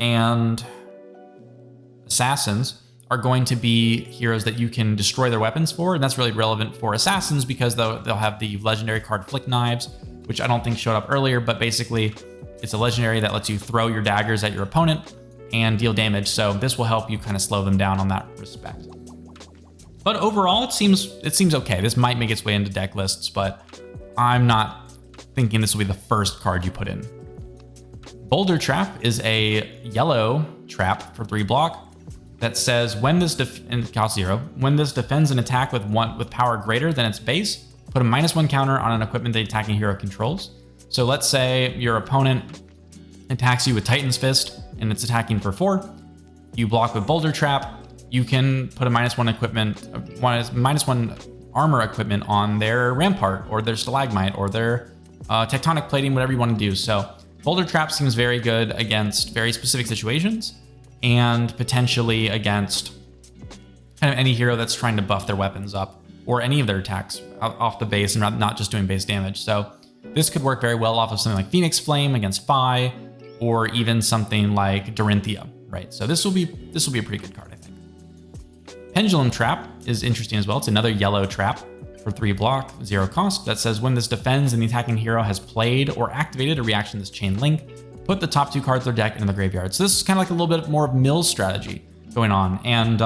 Speaker 1: and assassins are going to be heroes that you can destroy their weapons for, and that's really relevant for assassins because they'll have the legendary card Flick Knives, which I don't think showed up earlier, but basically it's a legendary that lets you throw your daggers at your opponent and deal damage. So this will help you kind of slow them down on that respect. But overall, it seems okay. This might make its way into deck lists, but I'm not thinking this will be the first card you put in. Boulder Trap is a yellow trap for 3-block that says when this cost 0, when this defends an attack with power greater than its base, put a -1 counter on an equipment the attacking hero controls. So let's say your opponent attacks you with Titan's Fist and it's attacking for 4. You block with Boulder Trap. You can put a -1 armor equipment on their Rampart or their Stalagmite or their Tectonic Plating, whatever you want to do. So Boulder Trap seems very good against very specific situations and potentially against kind of any hero that's trying to buff their weapons up or any of their attacks off the base and not just doing base damage. So this could work very well off of something like Phoenix Flame against Phi or even something like Dorinthia, right? So this will be a pretty good card, I think. Pendulum Trap is interesting as well. It's another yellow trap for 3-block, 0 cost that says when this defends and the attacking hero has played or activated a reaction this chain link, put the top 2 cards of their deck into the graveyard. So this is kind of like a little bit more of Mill's strategy going on. And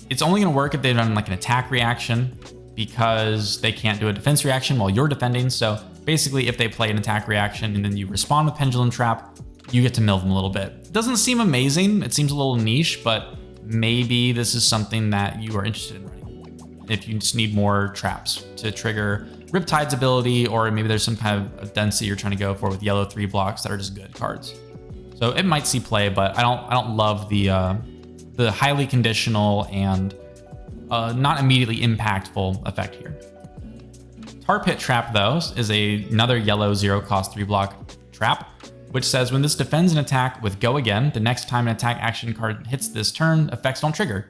Speaker 1: it's only going to work if they've done like an attack reaction because they can't do a defense reaction while you're defending. So basically, if they play an attack reaction and then you respond with Pendulum Trap, you get to mill them a little bit. It doesn't seem amazing. It seems a little niche, but maybe this is something that you are interested in running if you just need more traps to trigger Riptide's ability, or maybe there's some kind of density you're trying to go for with yellow 3-blocks that are just good cards. So it might see play, but I don't love the highly conditional and not immediately impactful effect here. Tar Pit Trap, though, is another yellow 0-cost 3-block trap, which says when this defends an attack with Go Again, the next time an attack action card hits this turn, effects don't trigger.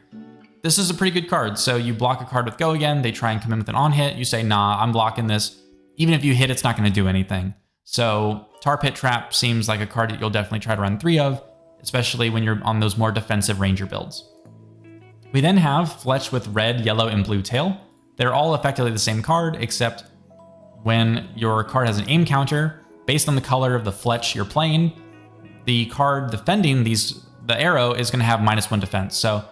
Speaker 1: This is a pretty good card. So you block a card with Go Again, they try and come in with an on-hit, you say, nah, I'm blocking this. Even if you hit, it's not going to do anything. So Tar Pit Trap seems like a card that you'll definitely try to run 3 of, especially when you're on those more defensive ranger builds. We then have Fletch with red, yellow, and blue tail. They're all effectively the same card, except when your card has an aim counter, based on the color of the Fletch you're playing, the card defending the arrow is going to have -1 defense. So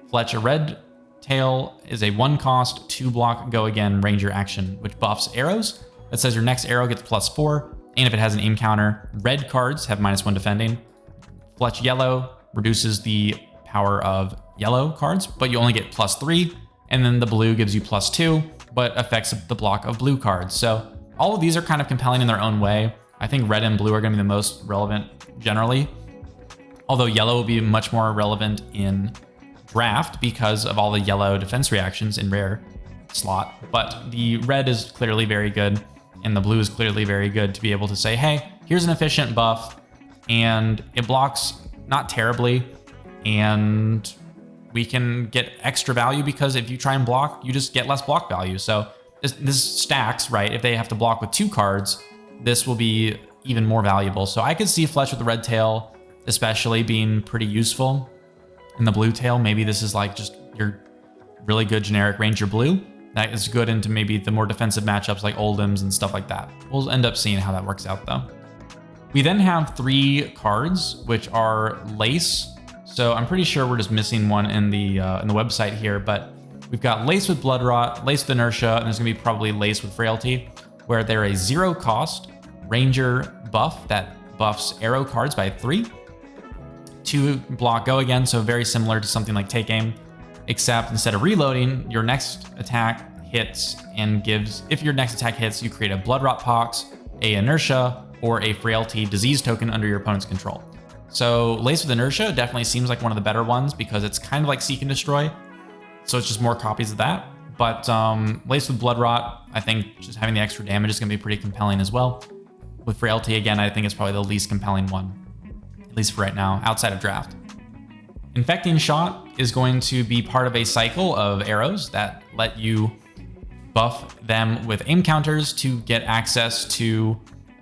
Speaker 1: Fletch, a red tail, is a 1-cost, 2-block, Go Again ranger action, which buffs arrows. That says your next arrow gets +4, And if it has an aim counter, red cards have -1 defending. Fletch yellow reduces the power of yellow cards, but you only get +3. And then the blue gives you +2, but affects the block of blue cards. So all of these are kind of compelling in their own way. I think red and blue are going to be the most relevant generally. Although yellow will be much more relevant in draft because of all the yellow defense reactions in rare slot. But the red is clearly very good, and the blue is clearly very good to be able to say, hey, here's an efficient buff, and it blocks not terribly, and we can get extra value because if you try and block, you just get less block value. So this stacks, right? If they have to block with 2 cards, this will be even more valuable. So I could see Fletch with the red tail especially being pretty useful. In the blue tail, maybe this is like just your really good generic Ranger blue. That is good into maybe the more defensive matchups like Oldhams and stuff like that. We'll end up seeing how that works out though. We then have 3 cards, which are Lace. So I'm pretty sure we're just missing one in the website here, but we've got Lace with Blood Rot, Lace with Inertia, and there's gonna be probably Lace with Frailty, where they're a 0 cost Ranger buff that buffs arrow cards by 3. 2 block go again, so very similar to something like Take Aim, except instead of reloading, your next attack hits and gives, if your next attack hits, you create a Blood Rot Pox, a Inertia, or a Frailty disease token under your opponent's control. So Lace with Inertia definitely seems like one of the better ones because it's kind of like Seek and Destroy, so it's just more copies of that. But Lace with Blood Rot, I think just having the extra damage is going to be pretty compelling as well. With Frailty, again, I think it's probably the least compelling one, at least for right now, outside of draft. Infecting Shot is going to be part of a cycle of arrows that let you buff them with aim counters to get access to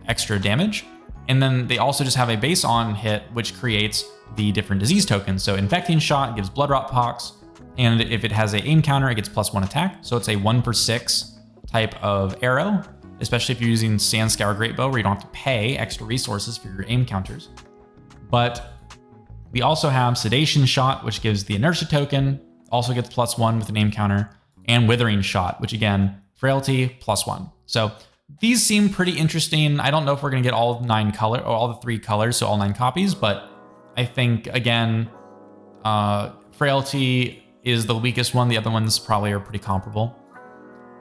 Speaker 1: extra damage. And then they also just have a base on hit, which creates the different disease tokens. So Infecting Shot gives Blood Rot Pox, and if it has an aim counter, it gets +1 attack. So it's a 1/6 type of arrow, especially if you're using Sandscour Greatbow, where you don't have to pay extra resources for your aim counters. But we also have Sedation Shot, which gives the Inertia token, also gets +1 with an aim counter, and Withering Shot, which again, Frailty +1. So these seem pretty interesting. I don't know if we're going to get all 9 color or all the 3 colors, so all 9 copies, but I think again, Frailty is the weakest one. The other ones probably are pretty comparable.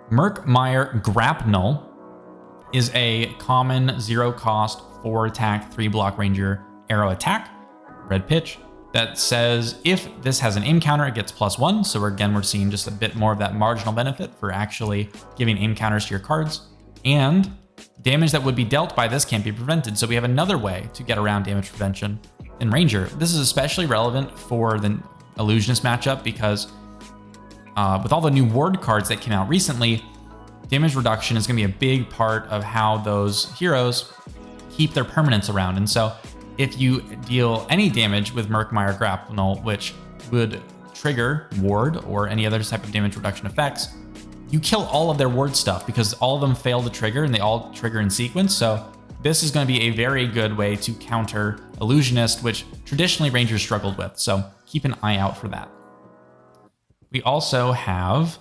Speaker 1: Merc, Meyer, Grappnull is a common 0 cost 4 attack 3 block Ranger arrow attack, red pitch, that says if this has an aim counter, it gets +1. So we're seeing just a bit more of that marginal benefit for actually giving aim counters to your cards. And damage that would be dealt by this can't be prevented. So we have another way to get around damage prevention in Ranger. This is especially relevant for the Illusionist matchup because with all the new ward cards that came out recently, damage reduction is going to be a big part of how those heroes keep their permanence around. And so if you deal any damage with Merc, Meyer, Grappnull, which would trigger ward or any other type of damage reduction effects, you kill all of their ward stuff because all of them fail to trigger and they all trigger in sequence. So this is going to be a very good way to counter Illusionist, which traditionally Rangers struggled with. So keep an eye out for that. We also have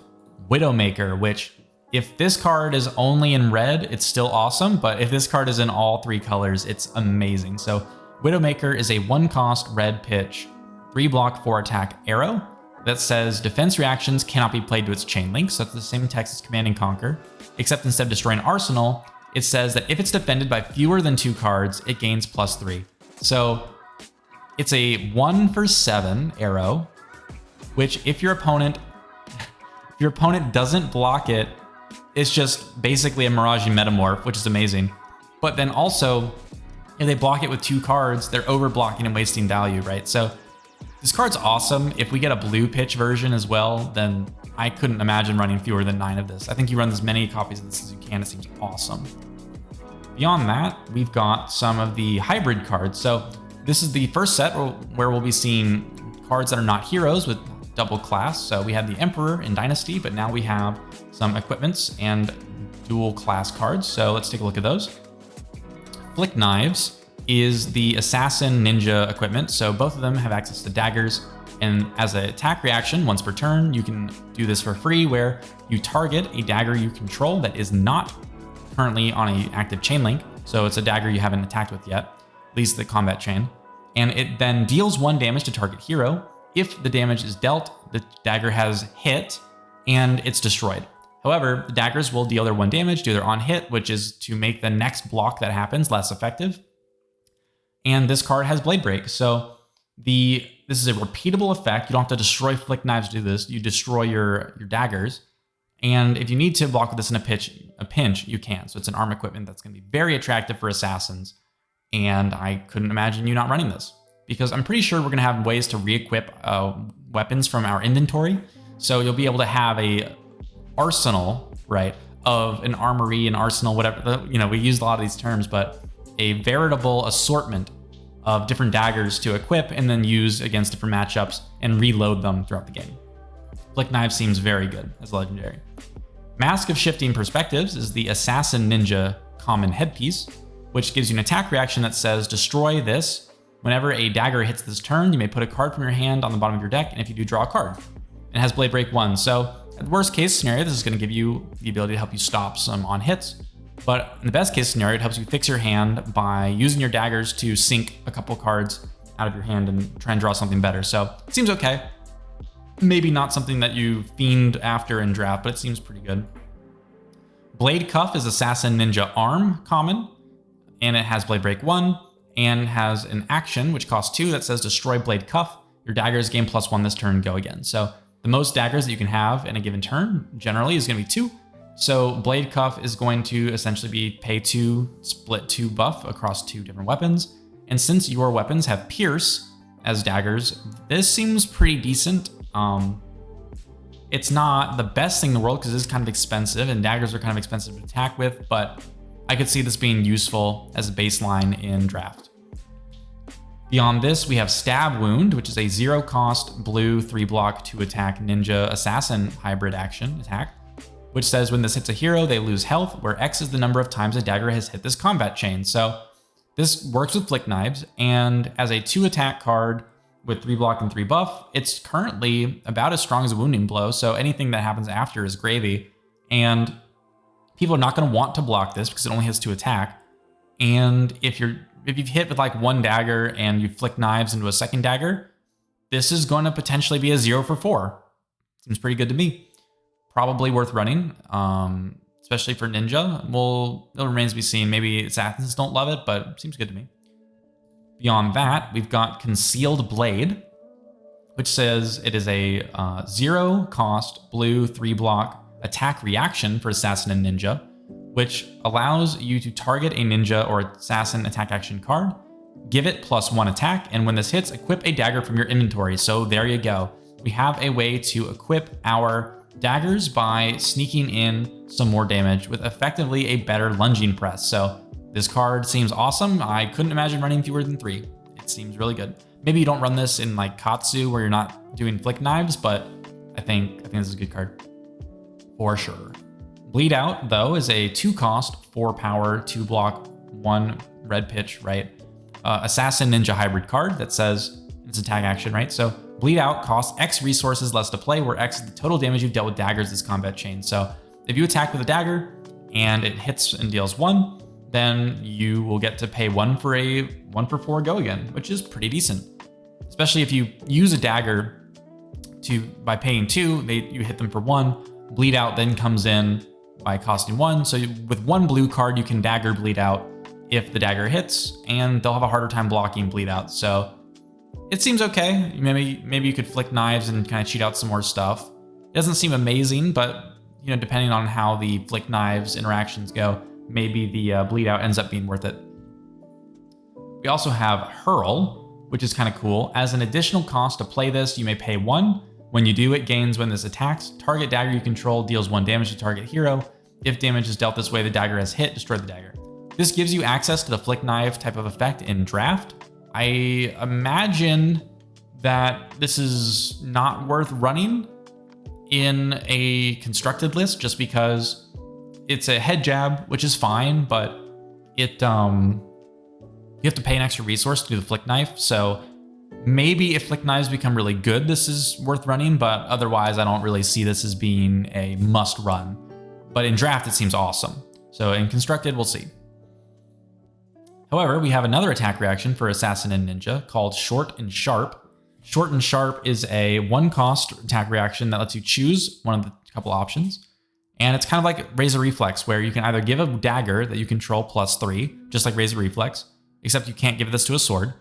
Speaker 1: Widowmaker, which if this card is only in red, it's still awesome. But if this card is in all 3 colors, it's amazing. So Widowmaker is a 1 cost red pitch, 3 block 4 attack arrow that says defense reactions cannot be played to its chain link. So it's the same text as Command and Conquer, except instead of destroying arsenal, it says that if it's defended by fewer than 2 cards, it gains +3. So it's a 1/7 arrow, which if your opponent doesn't block it, it's just basically a Mirage Metamorph, which is amazing. But then also, if they block it with 2 cards, they're over blocking and wasting value, right? So this card's awesome. If we get a blue pitch version as well, then I couldn't imagine running fewer than 9 of this. I think you run as many copies of this as you can. It seems awesome. Beyond that, we've got some of the hybrid cards. So this is the first set where we'll be seeing cards that are not heroes with double class. So we had the Emperor in Dynasty, but now we have some equipments and dual class cards. So let's take a look at those. Flick Knives is the Assassin Ninja equipment. So both of them have access to daggers. And as an attack reaction, once per turn, you can do this for free where you target a dagger you control that is not currently on an active chain link. So it's a dagger you haven't attacked with yet, at least the combat chain. And it then deals 1 damage to target hero. If the damage is dealt, the dagger has hit and it's destroyed. However, the daggers will deal their 1 damage, do their on hit, which is to make the next block that happens less effective. And this card has Blade Break. So this is a repeatable effect. You don't have to destroy Flick Knives to do this. You destroy your daggers. And if you need to block with this in a pinch, you can. So it's an arm equipment that's going to be very attractive for assassins. And I couldn't imagine you not running this, because I'm pretty sure we're going to have ways to re-equip weapons from our inventory. So you'll be able to have a arsenal, right, of an armory, an arsenal, whatever. We use a lot of these terms, but a veritable assortment of different daggers to equip and then use against different matchups and reload them throughout the game. Flick Knife seems very good as a legendary. Mask of Shifting Perspectives is the Assassin Ninja common headpiece, which gives you an attack reaction that says, destroy this. Whenever a dagger hits this turn, you may put a card from your hand on the bottom of your deck, and if you do, draw a card. It has Blade Break 1, so at the worst case scenario, this is going to give you the ability to help you stop some on hits. But in the best case scenario, it helps you fix your hand by using your daggers to sink a couple cards out of your hand and try and draw something better. So it seems okay. Maybe not something that you fiend after in draft, but it seems pretty good. Blade Cuff is Assassin Ninja Arm common, and it has Blade Break 1 and has an action which costs 2 that says destroy Blade Cuff. Your daggers gain +1 this turn, go again. So the most daggers that you can have in a given turn generally is going to be 2. So Blade Cuff is going to essentially be pay 2, split 2 buff across 2 different weapons. And since your weapons have Pierce as daggers, this seems pretty decent. It's not the best thing in the world because it's kind of expensive and daggers are kind of expensive to attack with, but I could see this being useful as a baseline in draft. Beyond this, we have Stab Wound, which is a 0-cost blue 3-block 2-attack ninja assassin hybrid action attack, which says when this hits a hero, they lose health, where X is the number of times a dagger has hit this combat chain. So this works with Flick Knives, and as a 2-attack card with 3-block and 3-buff, it's currently about as strong as a Wounding Blow, so anything that happens after is gravy. And people are not going to want to block this because it only has 2 attack. And if you've hit with like 1 dagger and you Flick Knives into a second dagger, this is going to potentially be a 0 for 4. Seems pretty good to me. Probably worth running, especially for Ninja. Well, it remains to be seen. Maybe assassins don't love it, but it seems good to me. Beyond that, we've got Concealed Blade, which says it is a 0-cost blue 3-block attack reaction for Assassin and Ninja, which allows you to target a Ninja or Assassin attack action card, give it +1 attack, and when this hits, equip a dagger from your inventory. So there you go. We have a way to equip our daggers by sneaking in some more damage with effectively a better lunging press. So this card seems awesome. I couldn't imagine running fewer than 3. It seems really good. Maybe you don't run this in like Katsu where you're not doing Flick Knives, but I think this is a good card for sure. Bleed Out, though, is a 2-cost, 4-power, 2-block, 1 red pitch, right? Assassin Ninja hybrid card that says it's attack action, right? So Bleed Out costs X resources less to play, where X is the total damage you've dealt with daggers this combat chain. So if you attack with a dagger and it hits and deals 1, then you will get to pay 1 for a 1 for 4 go again, which is pretty decent. Especially if you use a dagger by paying 2, you hit them for 1. Bleed Out then comes in by costing 1. So with 1 blue card, you can dagger Bleed Out if the dagger hits, and they'll have a harder time blocking Bleed Out. So it seems okay. Maybe you could Flick Knives and kind of cheat out some more stuff. It doesn't seem amazing, but depending on how the Flick Knives interactions go, maybe the Bleed Out ends up being worth it. We also have Hurl, which is kind of cool. As an additional cost to play this, you may pay 1. When you do, it gains when this attacks. Target dagger you control deals 1 damage to target hero. If damage is dealt this way, the dagger has hit, destroy the dagger. This gives you access to the Flick Knife type of effect in draft. I imagine that this is not worth running in a constructed list just because it's a head jab, which is fine, but you have to pay an extra resource to do the Flick Knife. So maybe if Flick Knives become really good, this is worth running, but otherwise I don't really see this as being a must run. But in draft, it seems awesome. So in constructed, we'll see. However, we have another attack reaction for Assassin and Ninja called Short and Sharp. Short and Sharp is a 1-cost attack reaction that lets you choose one of the couple options. And it's kind of like Razor Reflex, where you can either give a dagger that you control +3, just like Razor Reflex, except you can't give this to a sword.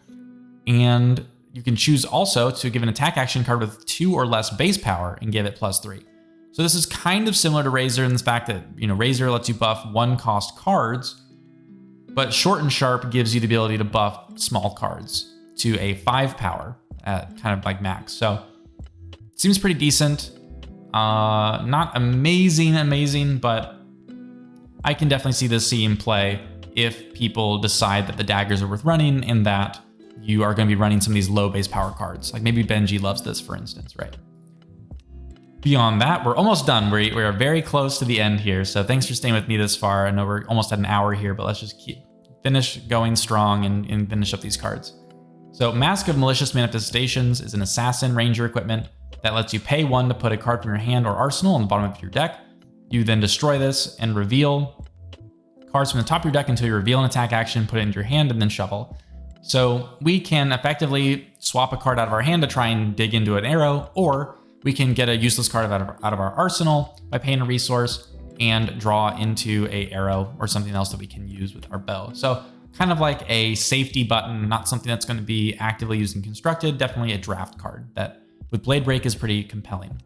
Speaker 1: And you can choose also to give an attack action card with 2 or less base power and give it +3. So this is kind of similar to Razor in the fact that, Razor lets you buff 1-cost cards, but Short and Sharp gives you the ability to buff small cards to a 5 power at kind of like max. So it seems pretty decent. Not amazing, but I can definitely see this in play if people decide that the daggers are worth running and that you are going to be running some of these low base power cards. Like maybe Benji loves this, for instance, right? Beyond that, we're almost done. We are very close to the end here. So thanks for staying with me this far. I know we're almost at an hour here, but let's just finish going strong and finish up these cards. So Mask of Malicious Manifestations is an Assassin Ranger equipment that lets you pay 1 to put a card from your hand or arsenal on the bottom of your deck. You then destroy this and reveal cards from the top of your deck until you reveal an attack action, put it into your hand, and then shuffle. So we can effectively swap a card out of our hand to try and dig into an arrow, or we can get a useless card out of our arsenal by paying a resource and draw into a arrow or something else that we can use with our bow. So kind of like a safety button, not something that's going to be actively used in Constructed, definitely a draft card that with Blade Break is pretty compelling.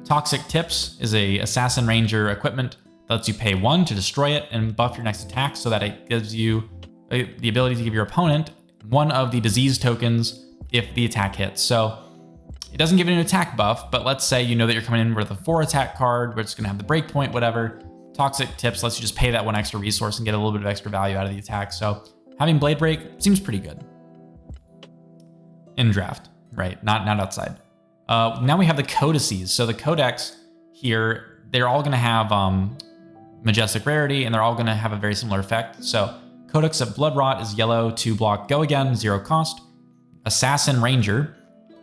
Speaker 1: Toxic Tips is a Assassin Ranger equipment that lets you pay 1 to destroy it and buff your next attack so that it gives you the ability to give your opponent 1 of the disease tokens if the attack hits. So it doesn't give it an attack buff, but let's say you know that you're coming in with a 4 attack card, which is going to have the breakpoint, whatever. Toxic Tips lets you just pay that 1 extra resource and get a little bit of extra value out of the attack. So having Blade Break seems pretty good. In draft, right? Not outside. Now we have the codices. So the codex here, they're all going to have Majestic Rarity, and they're all going to have a very similar effect. So Codex of Bloodrot is yellow, 2 block, go again, 0 cost. Assassin Ranger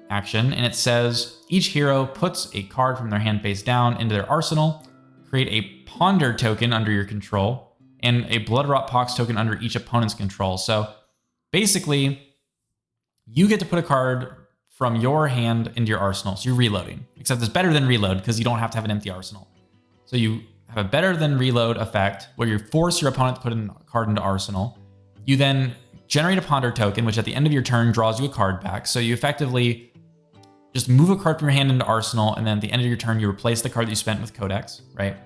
Speaker 1: action, and it says each hero puts a card from their hand face down into their arsenal, create a Ponder token under your control, and a Bloodrot Pox token under each opponent's control. So basically, you get to put a card from your hand into your arsenal. So you're reloading, except it's better than reload because you don't have to have an empty arsenal. So you have a better than reload effect where you force your opponent to put a card into arsenal. You then generate a Ponder token, which at the end of your turn draws you a card back. So you effectively just move a card from your hand into arsenal, and then at the end of your turn, you replace the card that you spent with Codex, right?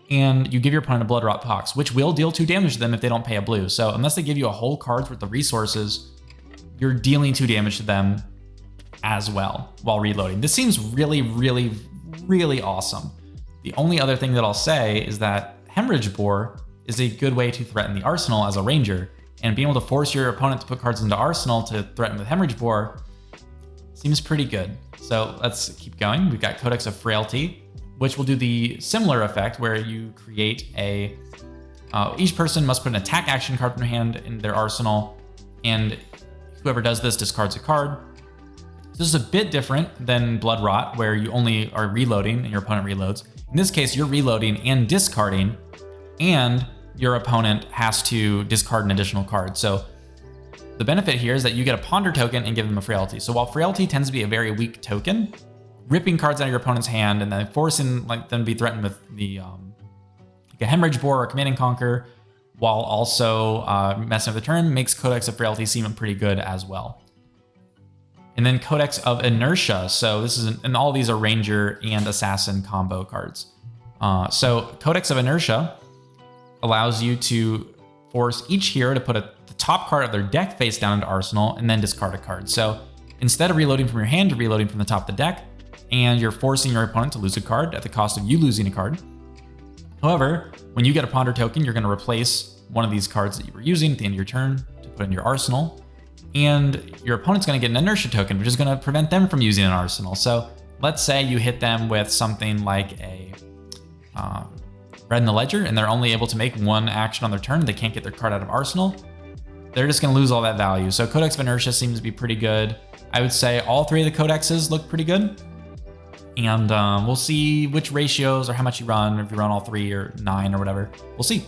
Speaker 1: And you give your opponent a Bloodrot Pox, which will deal 2 damage to them if they don't pay a blue. So unless they give you a whole card's worth of resources, you're dealing 2 damage to them as well while reloading. This seems really, really, really awesome. The only other thing that I'll say is that Hemorrhage Bore is a good way to threaten the arsenal as a ranger, and being able to force your opponent to put cards into arsenal to threaten with Hemorrhage Bore seems pretty good. So let's keep going. We've got Codex of Frailty, which will do the similar effect where you create a, each person must put an attack action card from their hand in their arsenal, and whoever does this discards a card. This is a bit different than Blood Rot, where you only are reloading and your opponent reloads. In this case, you're reloading and discarding, and your opponent has to discard an additional card. So the benefit here is that you get a Ponder token and give them a Frailty. So while Frailty tends to be a very weak token, ripping cards out of your opponent's hand and then forcing them to be threatened with the like a Hemorrhage Bore or Command and Conquer, while also messing up the turn, makes Codex of Frailty seem pretty good as well. And then Codex of Inertia. So this is, and all these are Ranger and Assassin combo cards. So Codex of Inertia allows you to force each hero to put the top card of their deck face down into Arsenal and then discard a card. So instead of reloading from your hand, you're reloading from the top of the deck, and you're forcing your opponent to lose a card at the cost of you losing a card. However, when you get a Ponder token, you're going to replace one of these cards that you were using at the end of your turn to put in your arsenal, and your opponent's going to get an Inertia token, which is going to prevent them from using an arsenal. So let's say you hit them with something like a Red in the Ledger, and they're only able to make 1 action on their turn. They can't get their card out of arsenal. They're just going to lose all that value. So Codex of Inertia seems to be pretty good. I would say all 3 of the codexes look pretty good. And we'll see which ratios or how much you run, if you run all 3 or 9 or whatever. We'll see.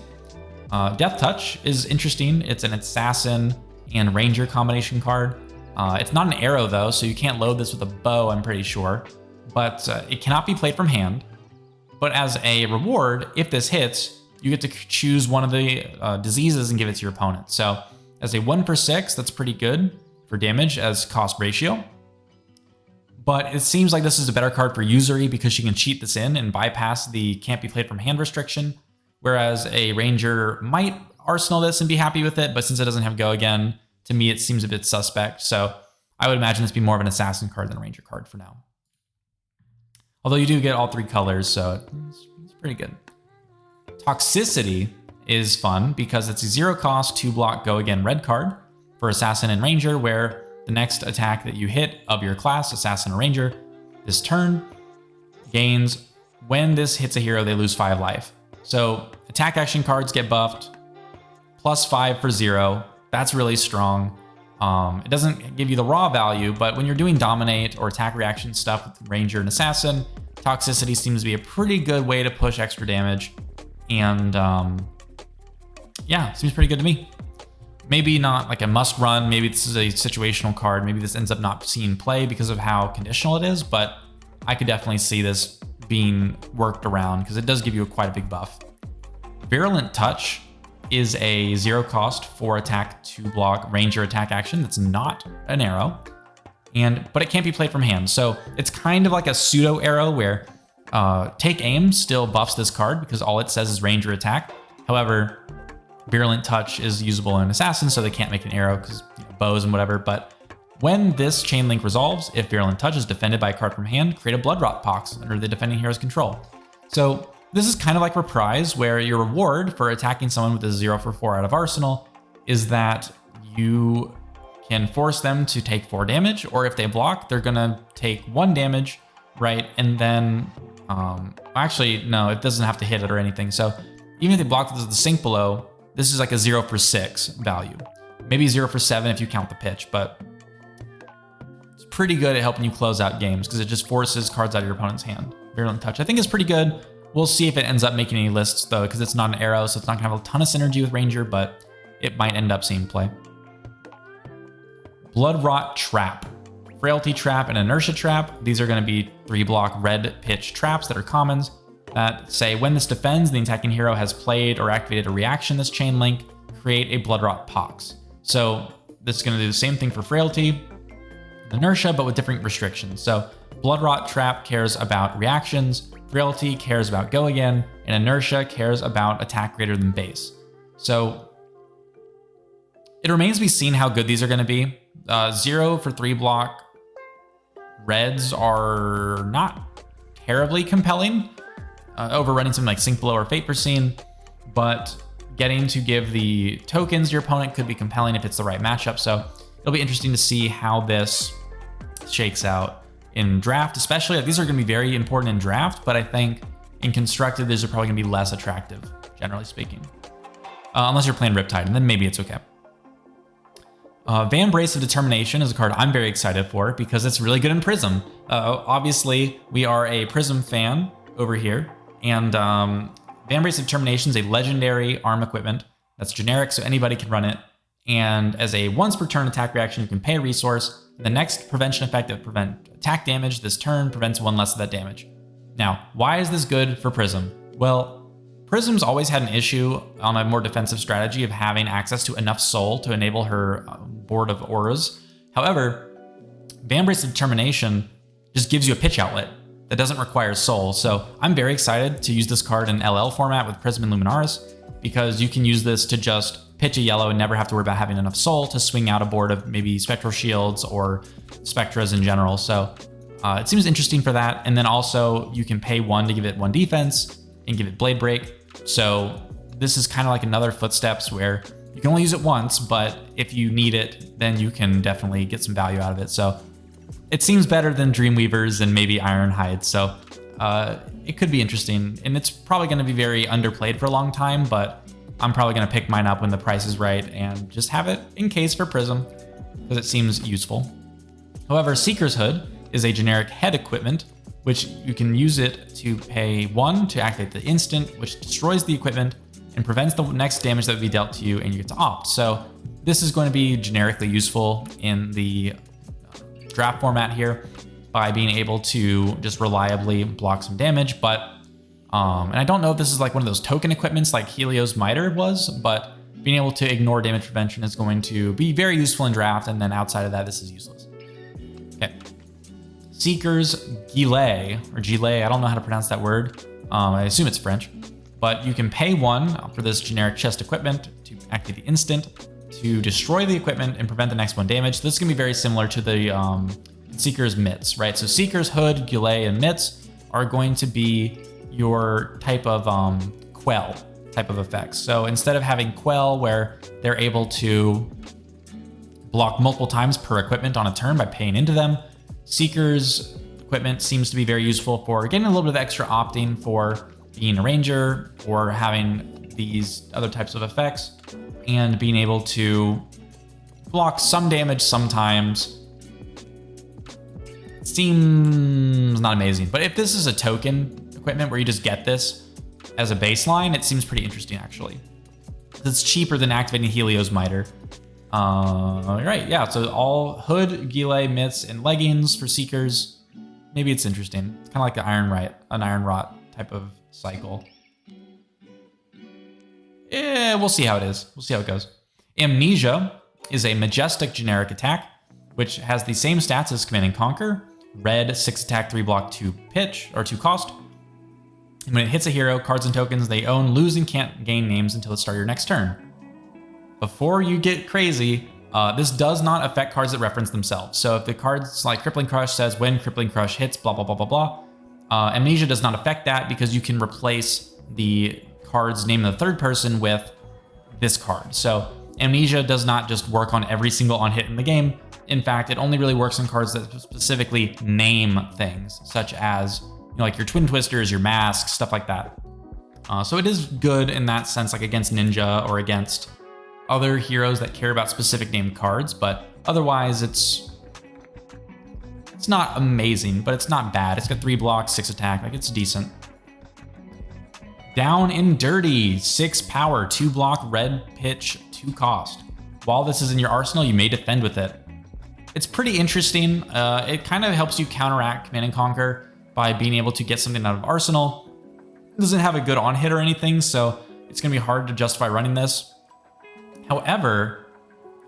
Speaker 1: Death Touch is interesting. It's an assassin and ranger combination card. It's not an arrow though, so you can't load this with a bow, I'm pretty sure. But it cannot be played from hand. But as a reward, if this hits, you get to choose one of the diseases and give it to your opponent. So as a 1 for 6, that's pretty good for damage as cost ratio. But it seems like this is a better card for Usury because she can cheat this in and bypass the can't be played from hand restriction. Whereas a ranger might arsenal this and be happy with it, but since it doesn't have go again, to me it seems a bit suspect. So I would imagine this be more of an assassin card than a ranger card for now. Although you do get all 3 colors, so it's pretty good. Toxicity is fun because it's a 0 cost, 2 block, go again red card for assassin and ranger, where the next attack that you hit of your class, assassin or ranger, this turn gains, when this hits a hero, they lose 5 life. So attack action cards get buffed, +5 for 0. That's really strong. It doesn't give you the raw value, but when you're doing dominate or attack reaction stuff with ranger and assassin, toxicity seems to be a pretty good way to push extra damage. And yeah, seems pretty good to me. Maybe not like a must run. Maybe this is a situational card. Maybe this ends up not seeing play because of how conditional it is, but I could definitely see this being worked around because it does give you quite a big buff. Virulent Touch is a 0 cost, 4 attack, 2 block ranger attack action that's not an arrow, but it can't be played from hand. So it's kind of like a pseudo arrow where Take Aim still buffs this card because all it says is ranger attack. However, Virulent Touch is usable in assassin, so they can't make an arrow because bows and whatever. But when this chain link resolves, if Virulent Touch is defended by a card from hand, create a Bloodrot Pox under the defending hero's control. So this is kind of like Reprise, where your reward for attacking someone with a 0 for 4 out of Arsenal is that you can force them to take 4 damage, or if they block, they're gonna take 1 damage, right? And then, actually, no, it doesn't have to hit it or anything. So even if they block the sink below, this is like a 0 for 6 value. Maybe 0 for 7 if you count the pitch, but it's pretty good at helping you close out games because it just forces cards out of your opponent's hand. Virulent Touch, I think, is pretty good. We'll see if it ends up making any lists though, because it's not an arrow, so it's not gonna have a ton of synergy with Ranger, but it might end up seeing play. Bloodrot Trap. Frailty Trap and Inertia Trap. These are gonna be 3 block red pitch traps that are commons that say when this defends, the attacking hero has played or activated a reaction this chain link, create a Bloodrot Pox. So this is gonna do the same thing for Frailty, Inertia, but with different restrictions. So Bloodrot Trap cares about reactions, Frailty cares about go again, and Inertia cares about attack greater than base. So it remains to be seen how good these are going to be. 0 for 3 block reds are not terribly compelling, overrunning something like Sink Below or Fate Foreseen, but getting to give the tokens to your opponent could be compelling if it's the right matchup. So it'll be interesting to see how this shakes out in draft, especially. These are going to be very important in draft, but I think in constructed, these are probably going to be less attractive, generally speaking. Unless you're playing Riptide, and then maybe it's okay. Vambrace of Determination is a card I'm very excited for because it's really good in Prism. Obviously, we are a Prism fan over here, and Vambrace of Determination is a legendary arm equipment that's generic, so anybody can run it. And as a once per turn attack reaction, you can pay a resource. The next prevention effect that prevent attack damage this turn prevents 1 less of that damage. Now, why is this good for Prism? Well, Prism's always had an issue on a more defensive strategy of having access to enough soul to enable her board of auras. However, Vambrace of Determination just gives you a pitch outlet that doesn't require soul. So I'm very excited to use this card in LL format with Prism and Luminaris because you can use this to just pitch a yellow and never have to worry about having enough soul to swing out a board of maybe Spectral Shields or Spectras in general. So it seems interesting for that. And then also you can pay 1 to give it 1 defense and give it Blade Break. So this is kind of like another Footsteps where you can only use it once, but if you need it, then you can definitely get some value out of it. So it seems better than Dreamweavers and maybe Ironhide. So it could be interesting, and it's probably going to be very underplayed for a long time, but I'm probably going to pick mine up when the price is right and just have it in case for Prism because it seems useful. However, Seeker's Hood is a generic head equipment, which you can use it to pay 1 to activate the instant, which destroys the equipment, and prevents the next damage that would be dealt to you, and you get to opt. So this is going to be generically useful in the draft format here by being able to just reliably block some damage. But and I don't know if this is like one of those token equipments like Helios Miter was, but being able to ignore damage prevention is going to be very useful in draft, and then outside of that, this is useless. Okay. Seeker's Gilet, or Gilet, I don't know how to pronounce that word. I assume it's French, but you can pay 1 for this generic chest equipment to activate the instant to destroy the equipment and prevent the next one damage. This is gonna be very similar to the Seeker's mitts, right? So Seeker's hood, Gilet, and mitts are going to be your type of quell type of effects. So instead of having quell where they're able to block multiple times per equipment on a turn by paying into them, Seeker's equipment seems to be very useful for getting a little bit of extra opting for being a ranger or having these other types of effects and being able to block some damage sometimes. Seems not amazing, but if this is a token equipment where you just get this as a baseline, it seems pretty interesting actually. It's cheaper than activating Helios Miter. Right, yeah, so all hood, gilet, mitts, and leggings for Seekers. Maybe it's interesting. It's kind of like an Iron Rot type of cycle. Yeah, we'll see how it is. We'll see how it goes. Amnesia is a majestic generic attack, which has the same stats as Command and Conquer. Red, 6 attack, 3 block, 2 pitch, or 2 cost. And when it hits a hero, cards and tokens they own lose and can't gain names until the start of your next turn. Before you get crazy, this does not affect cards that reference themselves. So if the cards like Crippling Crush says when Crippling Crush hits, blah, blah, blah, blah, blah, Amnesia does not affect that because you can replace the card's name in the third person with this card. So Amnesia does not just work on every single on hit in the game. In fact, it only really works on cards that specifically name things, such as like your Twin Twisters, your Masks, stuff like that. So it is good in that sense, like against Ninja or against other heroes that care about specific named cards, but otherwise it's not amazing, but it's not bad. It's got 3 blocks, 6 attack, like it's decent. Down and Dirty, 6 power, 2 block, red pitch, 2 cost. While this is in your arsenal, you may defend with it. It's pretty interesting. It kind of helps you counteract Command and Conquer by being able to get something out of arsenal. It doesn't have a good on hit or anything, so it's gonna be hard to justify running this. However,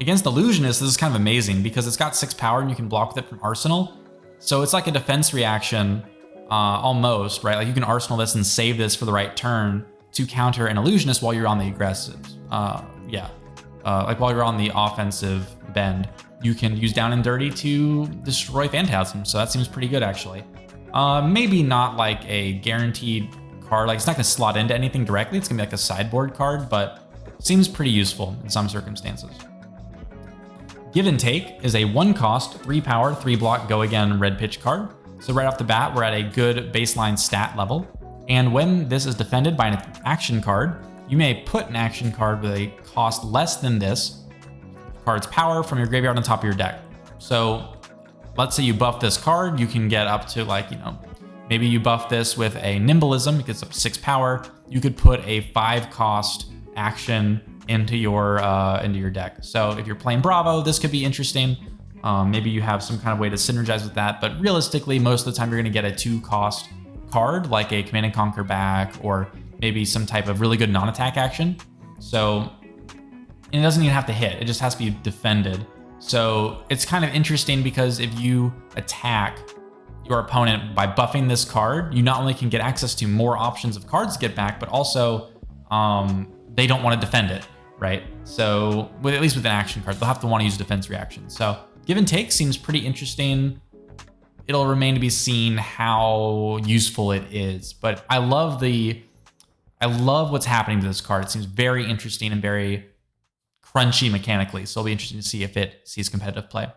Speaker 1: against Illusionist, this is kind of amazing because it's got 6 power and you can block with it from arsenal. So it's like a defense reaction, almost, right? Like you can arsenal this and save this for the right turn to counter an Illusionist while you're on the aggressive. Like while you're on the offensive bend, you can use Down and Dirty to destroy Phantasm. So that seems pretty good actually. Maybe not like a guaranteed card, like it's not gonna slot into anything directly. It's gonna be like a sideboard card, but seems pretty useful in some circumstances. Give and Take is a 1 cost, 3 power, 3 block, go again, red pitch card. So right off the bat, we're at a good baseline stat level. And when this is defended by an action card, you may put an action card with a cost less than this card's power from your graveyard on top of your deck. So let's say you buff this card, you can get up to like, maybe you buff this with a Nimblism because it's 6 power. You could put a 5 cost action into your deck. So if you're playing Bravo, this could be interesting. Maybe you have some kind of way to synergize with that, but realistically, most of the time you're gonna get a 2 cost card like a Command and Conquer back, or maybe some type of really good non-attack action. So, and it doesn't even have to hit, it just has to be defended. So it's kind of interesting because if you attack your opponent by buffing this card, you not only can get access to more options of cards to get back, but also they don't want to defend it, right? So at least with an action card, they'll have to want to use defense reaction. So Give and Take seems pretty interesting. It'll remain to be seen how useful it is, but I love what's happening to this card. It seems very interesting and very crunchy mechanically, so it'll be interesting to see if it sees competitive play.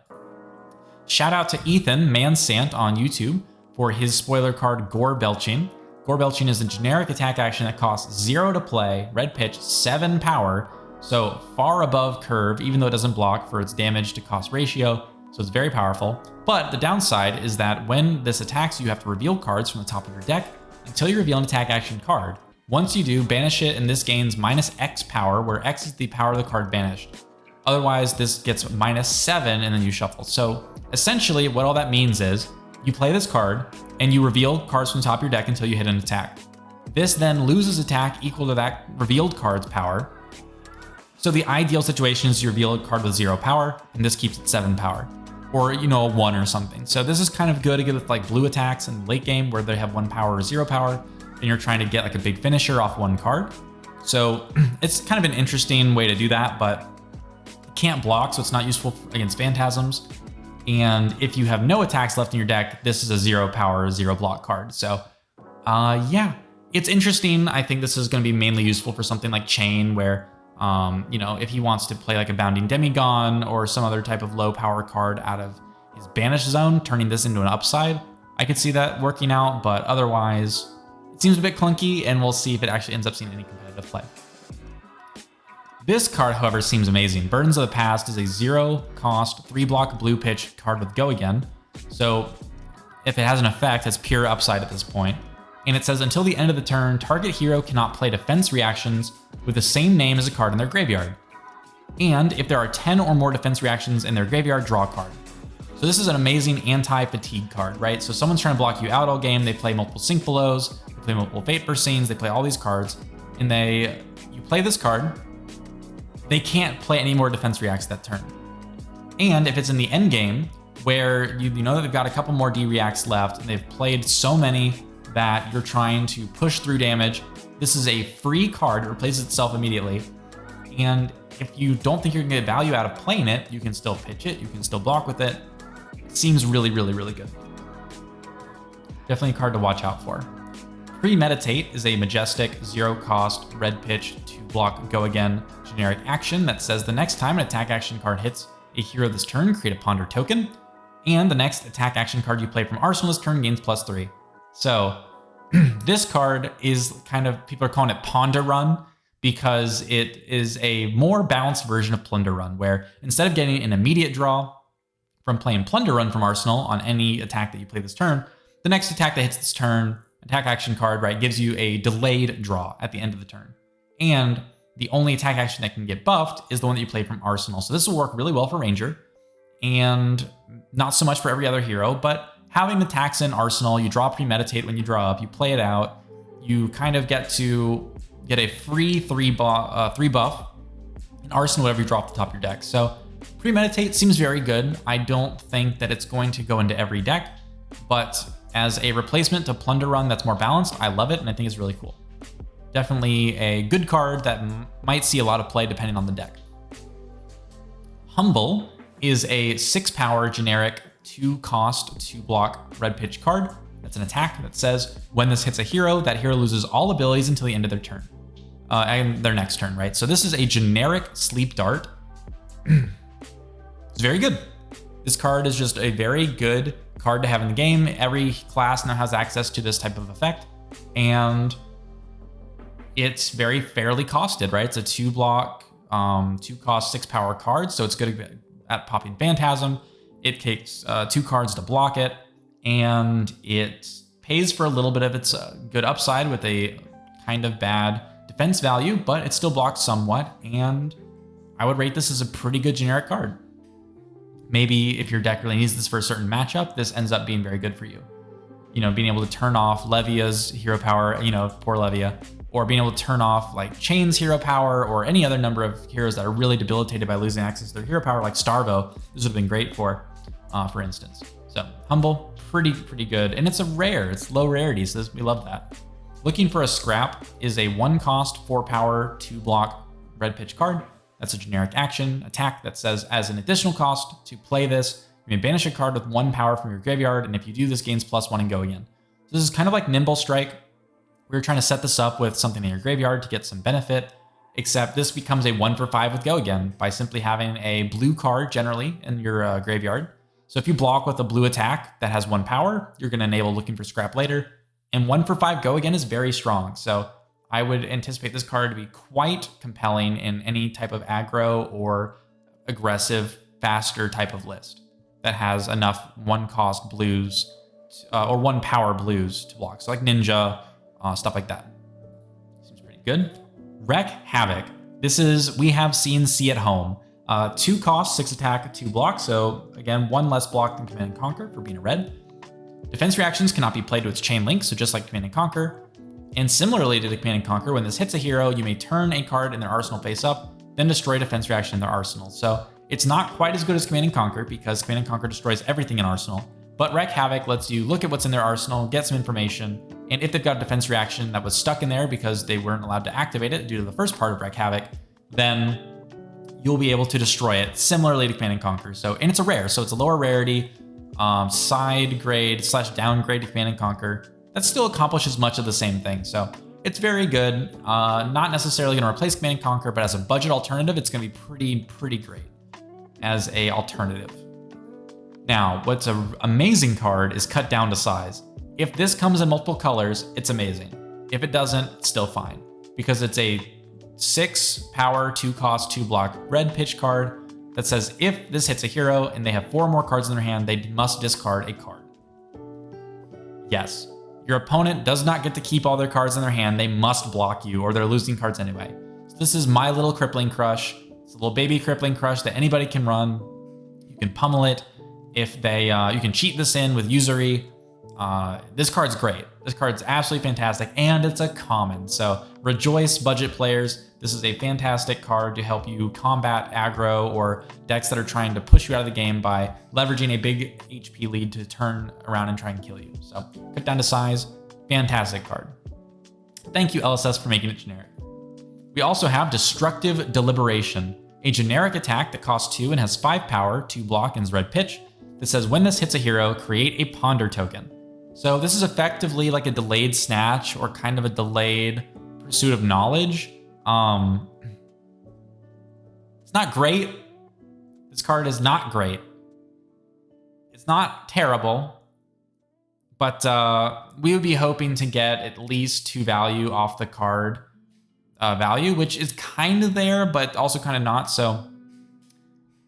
Speaker 1: Shout out to Ethan Mansant on YouTube for his spoiler card Gore Belching. Gore Belching is a generic attack action that costs 0 to play, red pitch, 7 power, so far above curve, even though it doesn't block for its damage to cost ratio, so it's very powerful. But the downside is that when this attacks, you have to reveal cards from the top of your deck until you reveal an attack action card. Once you do, banish it, and this gains -X power, where X is the power of the card banished. Otherwise, this gets -7, and then you shuffle. So essentially, what all that means is you play this card, and you reveal cards from the top of your deck until you hit an attack. This then loses attack equal to that revealed card's power. So the ideal situation is you reveal a card with 0 power, and this keeps it 7 power. Or, you know, a 1 or something. So this is kind of good to get with like blue attacks in the late game where they have 1 power or 0 power, and you're trying to get like a big finisher off 1 card. So it's kind of an interesting way to do that, but it can't block, so it's not useful against phantasms. And if you have no attacks left in your deck, this is a 0 power, 0 block card. So yeah, it's interesting. I think this is going to be mainly useful for something like Chain, where you know, if he wants to play like a Bounding Demigon or some other type of low power card out of his banish zone, turning this into an upside, I could see that working out, but otherwise it seems a bit clunky, and we'll see if it actually ends up seeing any competitive play. This card, however, seems amazing. Burdens of the Past is a 0 cost, 3 block blue pitch card with Go Again. So if it has an effect, it's pure upside at this point. And it says, until the end of the turn, target hero cannot play defense reactions with the same name as a card in their graveyard. And if there are 10 or more defense reactions in their graveyard, draw a card. So this is an amazing anti-fatigue card, right? So someone's trying to block you out all game, they play multiple Sink Belows, they play multiple Fate Burst Scenes, they play all these cards, and you play this card, they can't play any more defense reacts that turn. And if it's in the end game, where you know that they've got a couple more D-reacts left, and they've played so many that you're trying to push through damage, this is a free card. It replaces itself immediately. And if you don't think you're gonna get value out of playing it, you can still pitch it, you can still block with it. It seems really, really, really good. Definitely a card to watch out for. Premeditate is a majestic 0 cost red pitch 2 block Go Again generic action that says the next time an attack action card hits a hero this turn, create a ponder token, and the next attack action card you play from arsenal this turn gains +3. So this card is kind of, people are calling it Ponder Run, because it is a more balanced version of Plunder Run, where instead of getting an immediate draw from playing Plunder Run from arsenal on any attack that you play this turn, the next attack that hits this turn, attack action card, right, gives you a delayed draw at the end of the turn. And the only attack action that can get buffed is the one that you play from arsenal. So this will work really well for Ranger, and not so much for every other hero, but having attacks in arsenal, you draw Premeditate when you draw up, you play it out, you kind of get to get a free 3 buff in arsenal whenever you draw off the top of your deck. So Premeditate seems very good. I don't think that it's going to go into every deck, but as a replacement to Plunder Run that's more balanced, I love it, and I think it's really cool. Definitely a good card that might see a lot of play depending on the deck. Humble is a 6 power generic 2 cost 2 block red pitch card. That's an attack that says when this hits a hero, that hero loses all abilities until the end of their turn, and their next turn, right? So this is a generic sleep dart. It's very good. This card is just a very good card to have in the game. Every class now has access to this type of effect, and it's very fairly costed, right? It's a 2 block, 2 cost 6 power card, so it's good at popping Phantasm. It takes 2 cards to block it, and it pays for a little bit of its good upside with a kind of bad defense value, but it still blocks somewhat, and I would rate this as a pretty good generic card. Maybe if your deck really needs this for a certain matchup, this ends up being very good for you. You know, being able to turn off Levia's hero power, you know, poor Levia, or being able to turn off like Chain's hero power, or any other number of heroes that are really debilitated by losing access to their hero power, like Starvo. This would have been great for instance. So Humble, pretty good, and it's a rare. It's low rarity, so we love that. Looking for a Scrap is a 1 cost 4 power 2 block red pitch card. That's a generic action attack that says as an additional cost to play this, you may banish a card with 1 power from your graveyard, and if you do, this gains +1 and Go Again. So this is kind of like Nimble Strike. We were trying to set this up with something in your graveyard to get some benefit, except this becomes a 1 for 5 with Go Again by simply having a blue card generally in your graveyard. So if you block with a blue attack that has 1 power, you're going to enable Looking for Scrap later, and 1 for 5 Go Again is very strong. So I would anticipate this card to be quite compelling in any type of aggro or aggressive, faster type of list that has enough 1 cost blues or 1 power blues to block. So like Ninja, stuff like that. good. Wreak Havoc. This is, we have seen C at home. 2 cost, 6 attack, 2 block. So again, 1 less block than Command and Conquer for being a red. Defense reactions cannot be played with Chain Link, so just like Command and Conquer. And similarly to the Command and Conquer, when this hits a hero, you may turn a card in their arsenal face up, then destroy a defense reaction in their arsenal. So it's not quite as good as Command and Conquer because Command and Conquer destroys everything in arsenal. But Wreak Havoc lets you look at what's in their arsenal, get some information, and if they've got a defense reaction that was stuck in there because they weren't allowed to activate it due to the first part of Wreak Havoc, then you'll be able to destroy it similarly to Command and Conquer. So, and it's a rare, so it's a lower rarity, side grade / downgrade to Command and Conquer. That still accomplishes much of the same thing. So it's very good. Not necessarily going to replace Command and Conquer, but as a budget alternative, it's going to be pretty great as a alternative. Now, what's an amazing card is Cut Down to Size. If this comes in multiple colors, it's amazing. If it doesn't, it's still fine because it's a 6 power, 2 cost, 2 block red pitch card that says if this hits a hero and they have 4 more cards in their hand, they must discard a card. Yes, your opponent does not get to keep all their cards in their hand. They must block you or they're losing cards anyway. So this is my little Crippling Crush. It's a little baby Crippling Crush that anybody can run. You can pummel it. If they, you can cheat this in with Usury. This card's great. This card's absolutely fantastic, and it's a common. So rejoice, budget players. This is a fantastic card to help you combat aggro or decks that are trying to push you out of the game by leveraging a big HP lead to turn around and try and kill you. So Cut Down to Size, fantastic card. Thank you, LSS, for making it generic. We also have Destructive Deliberation, a generic attack that costs 2 and has 5 power, 2 block, and is red pitch. That says when this hits a hero, create a ponder token. So this is effectively like a delayed snatch or kind of a delayed pursuit of knowledge. It's not great. This card is not great. It's not terrible, but we would be hoping to get at least 2 value off the card value, which is kind of there, but also kind of not. So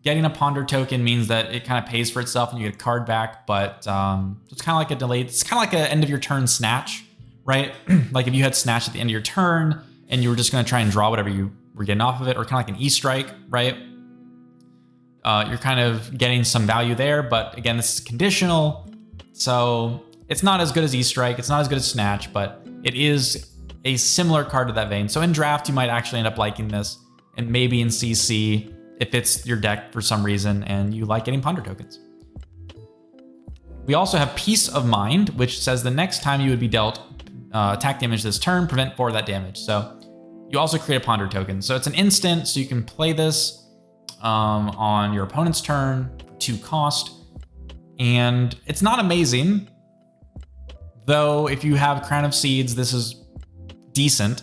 Speaker 1: getting a ponder token means that it kind of pays for itself and you get a card back, but it's kind of like a delayed, it's kind of like an end of your turn snatch, right? Like if you had snatch at the end of your turn and you were just going to try and draw whatever you were getting off of it, or kind of like an E-strike, right? You're kind of getting some value there, but again, this is conditional. So it's not as good as E-strike. It's not as good as snatch, but it is a similar card to that vein. So in draft, you might actually end up liking this, and maybe in CC, if it's your deck for some reason and you like getting ponder tokens. We also have Peace of Mind, which says the next time you would be dealt attack damage this turn, prevent 4 of that damage. So you also create a ponder token. So it's an instant, so you can play this on your opponent's turn, 2 cost. And it's not amazing, though if you have Crown of Seeds, this is decent.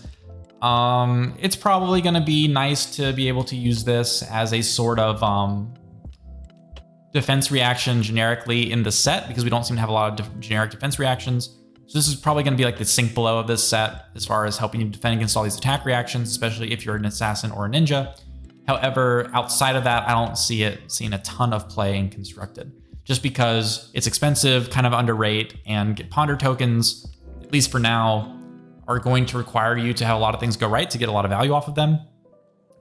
Speaker 1: It's probably going to be nice to be able to use this as a sort of defense reaction generically in the set, because we don't seem to have a lot of generic defense reactions. So this is probably going to be like the sink below of this set as far as helping you defend against all these attack reactions, especially if you're an assassin or a ninja. However, outside of that, I don't see it seeing a ton of play in Constructed, just because it's expensive, kind of underrate, and ponder tokens, at least for now, are going to require you to have a lot of things go right to get a lot of value off of them.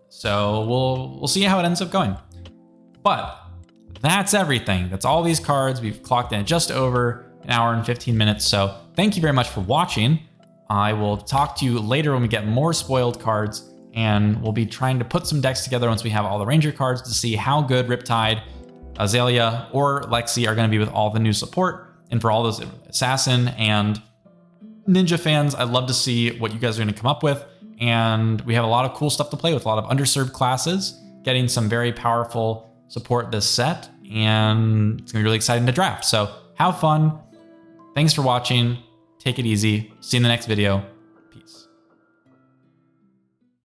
Speaker 1: So we'll see how it ends up going. But that's everything. That's all these cards. We've clocked in at just over an hour and 15 minutes. So thank you very much for watching. I will talk to you later when we get more spoiled cards, and we'll be trying to put some decks together once we have all the Ranger cards to see how good Riptide, Azalea, or Lexi are going to be with all the new support. And for all those Assassin and Ninja fans, I'd love to see what you guys are going to come up with. And we have a lot of cool stuff to play with, a lot of underserved classes, getting some very powerful support this set, and it's going to be really exciting to draft. So have fun. Thanks for watching. Take it easy. See you in the next video. Peace.